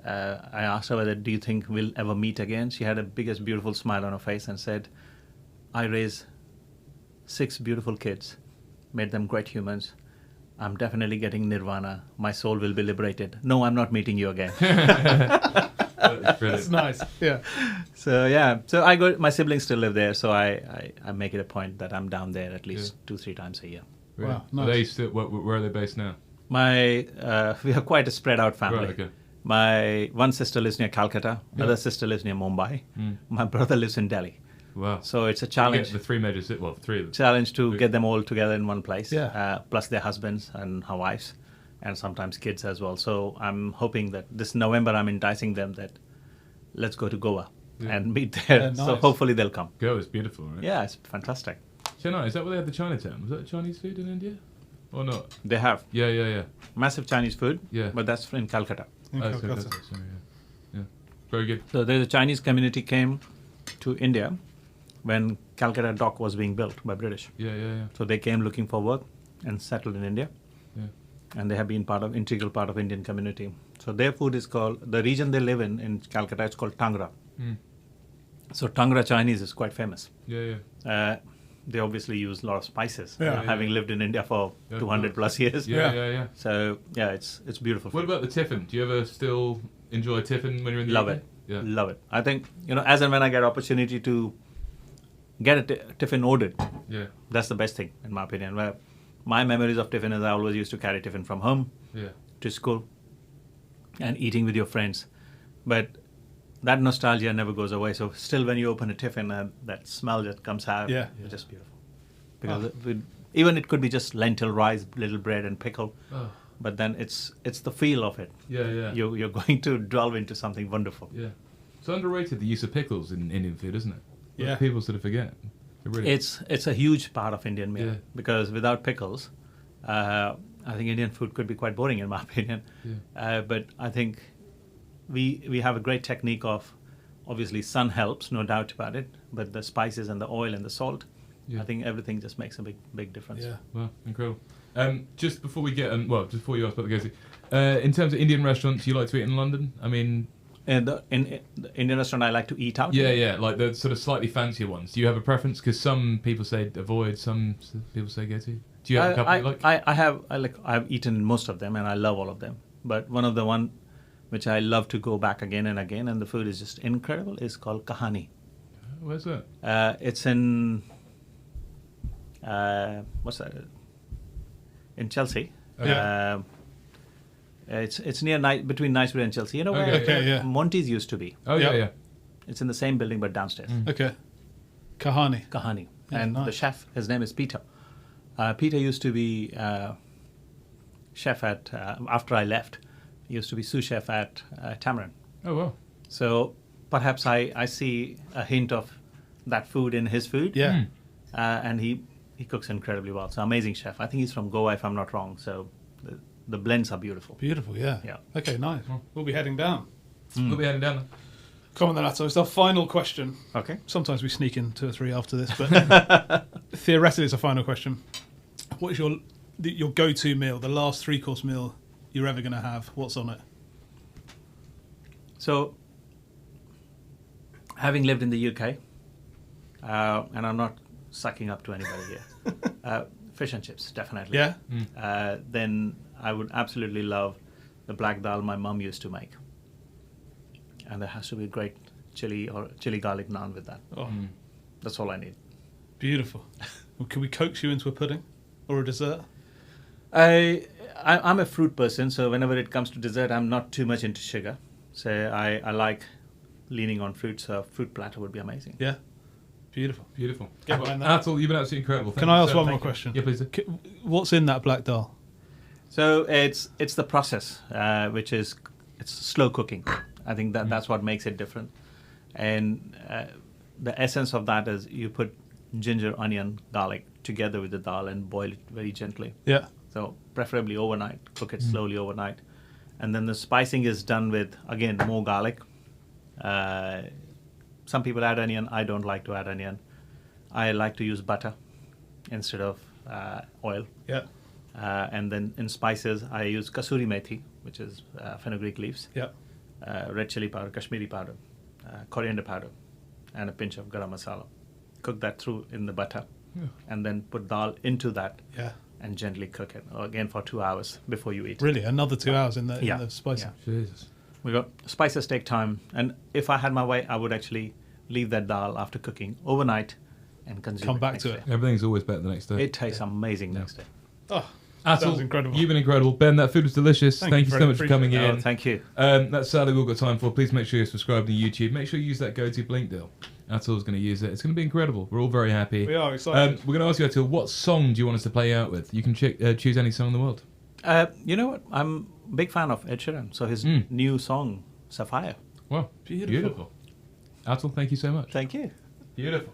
S2: I asked her whether, do you think we'll ever meet again? She had the biggest beautiful smile on her face and said, I raised 6 beautiful kids, made them great humans. I'm definitely getting nirvana. My soul will be liberated. No, I'm not meeting you again.
S1: That's brilliant.
S3: That's nice. Yeah.
S2: So yeah, so I go. My siblings still live there, so I make it a point that I'm down there at least 2-3 times a year.
S1: Really?
S3: Wow,
S1: Are
S3: nice.
S1: they still, where are they based now?
S2: My we are quite a spread out family.
S1: Right, okay.
S2: My one sister lives near Calcutta.
S1: Yeah.
S2: Other sister lives near Mumbai. My brother lives in Delhi.
S1: Wow.
S2: So it's a
S1: You
S2: challenge.
S1: get the 3 major cities, well, 3 of them.
S2: Challenge to get them all together in one place.
S3: Yeah.
S2: Plus their husbands and her wives, and sometimes kids as well. So I'm hoping that this November I'm enticing them that let's go to Goa and meet there.
S3: Yeah,
S2: So
S3: nice.
S2: hopefully they'll come.
S1: Go is beautiful, right?
S2: Yeah, it's fantastic.
S1: Chennai, is that where they have the Chinatown? Was that Chinese food in India? Or not?
S2: They have
S1: Yeah.
S2: massive Chinese food,
S1: Yeah.
S2: but that's in Calcutta.
S3: In
S1: Oh, so
S3: Calcutta.
S1: that's- sorry, yeah. Very good.
S2: So there's a Chinese community came to India when Calcutta dock was being built by British.
S1: Yeah.
S2: So they came looking for work and settled in India,
S1: Yeah.
S2: and they have been integral part of Indian community. So their food is called, the region they live in Calcutta, it's called Tangra. So Tangra Chinese is quite famous.
S1: Yeah.
S2: They obviously use a lot of spices,
S3: Yeah.
S2: having lived in India for
S1: Yeah,
S2: 200 plus years.
S1: Yeah.
S2: So yeah, it's beautiful.
S1: What
S2: food.
S1: about the tiffin? Do you ever still enjoy tiffin when you're in the
S2: Love
S1: UK?
S2: it.
S1: Yeah.
S2: Love it. I think, as and when I get opportunity to get a tiffin ordered,
S1: Yeah.
S2: that's the best thing, in my opinion. Where my memories of tiffin is I always used to carry tiffin from home
S1: Yeah.
S2: to school and eating with your friends. But that nostalgia never goes away. So still, when you open a tiffin, that smell that comes out,
S3: Yeah.
S2: is just beautiful. Because even it could be just lentil, rice, little bread, and pickle,
S1: Oh,
S2: but then it's the feel of it.
S1: yeah.
S2: You're going to delve into something wonderful.
S1: Yeah. It's underrated, the use of pickles in Indian food, isn't it?
S3: Yeah.
S1: People sort of forget. It really
S2: It's a huge part of Indian meal
S1: Yeah.
S2: because without pickles, I think Indian food could be quite boring in my opinion.
S1: Yeah.
S2: But I think we have a great technique of, obviously sun helps, no doubt about it, but the spices and the oil and the salt,
S1: Yeah.
S2: I think everything just makes a big difference.
S3: Yeah.
S1: Wow, incredible. Just before we get just before you ask about the go-to, in terms of Indian restaurants you like to eat in London, I mean,
S2: And in the Indian restaurant, I like to eat out.
S1: yeah, like the sort of slightly fancier ones. Do you have a preference? Because some people say avoid, some people say go to. Do you have a couple you like?
S2: I've eaten most of them and I love all of them. But one of the one which I love to go back again and again, and the food is just incredible, is called Kahani.
S1: Where's that?
S2: It's in what's that? In Chelsea.
S3: Yeah.
S2: It's near between Knightsbridge and Chelsea. You know where
S1: Okay,
S3: yeah.
S2: Monty's used to be.
S1: Oh,
S3: Yep.
S1: yeah.
S2: It's in the same building but downstairs.
S3: Okay. Kahani.
S2: Kahani.
S3: Yeah,
S2: And
S3: nice.
S2: the chef, his name is Peter. Peter used to be chef at, after I left, he used to be sous chef at Tamarind.
S1: Oh, wow.
S2: So perhaps I see a hint of that food in his food.
S3: Yeah.
S1: Mm.
S2: And he cooks incredibly well. So amazing chef. I think he's from Goa, if I'm not wrong. So the blends are beautiful.
S3: Beautiful, yeah.
S2: Yeah.
S3: Okay, nice. We'll be heading down.
S1: We'll be heading down there.
S3: Come on then, Atul. It's our final question.
S2: Okay.
S3: Sometimes we sneak in 2 or 3 after this, but theoretically it's a final question. What is your go-to meal, the last 3-course meal you're ever going to have? What's on it?
S2: So, having lived in the UK, and I'm not sucking up to anybody here, fish and chips, definitely.
S3: Yeah?
S2: Then I would absolutely love the black dal my mum used to make. And there has to be great chili garlic naan with that.
S3: Oh,
S2: That's all I need.
S3: beautiful. Well, can we coax you into a pudding or a dessert?
S2: I'm a fruit person, so whenever it comes to dessert, I'm not too much into sugar. So I like leaning on fruit, so a fruit platter would be amazing.
S3: Yeah? Beautiful.
S1: Beautiful.
S3: Get behind that.
S1: Atul, you've been absolutely incredible.
S3: Can I ask
S1: Thank
S3: one
S1: you.
S3: more question?
S1: Yeah, please do.
S3: What's in that black dal?
S2: So it's the process, which is it's slow cooking. I think that's what makes it different. And the essence of that is you put ginger, onion, garlic together with the dal and boil it very gently.
S3: Yeah.
S2: So preferably overnight, cook it slowly overnight. And then the spicing is done with, again, more garlic. Some people add onion. I don't like to add onion. I like to use butter instead of oil.
S3: Yeah.
S2: And then in spices, I use kasuri methi, which is fenugreek leaves,
S3: Yeah.
S2: red chili powder, Kashmiri powder, coriander powder, and a pinch of garam masala. Cook that through in the butter, and then put dal into that
S3: Yeah.
S2: and gently cook it, again for 2 hours before you eat.
S3: Really? Another 2 hours in the spicing?
S2: Yeah.
S1: Jesus.
S2: We got spices take time, and if I had my way, I would actually leave that dal after cooking overnight and consume
S3: Come
S2: it
S3: back
S2: next
S3: to
S2: day.
S3: it.
S1: Everything's always better the next day.
S2: It tastes amazing next day.
S3: Oh,
S1: Atul,
S3: sounds incredible.
S1: You've been incredible. Ben, that food was delicious.
S3: Thank
S1: Thank
S3: you
S1: you so
S3: very
S1: much for
S3: much.
S1: coming
S2: Oh,
S1: in.
S2: thank you.
S1: That's sadly all we've got time for. Please make sure you're subscribed to YouTube. Make sure you use that go-to Blink deal. Atul's going to use it. It's going to be incredible. We're all very happy.
S3: We are excited.
S1: We're going to ask you, Atul, what song do you want us to play out with? You can choose any song in the world.
S2: You know what? I'm a big fan of Ed Sheeran, so his new song, Sapphire.
S1: Wow.
S3: Beautiful.
S1: Beautiful. Atul, thank you so much.
S2: Thank you.
S1: Beautiful.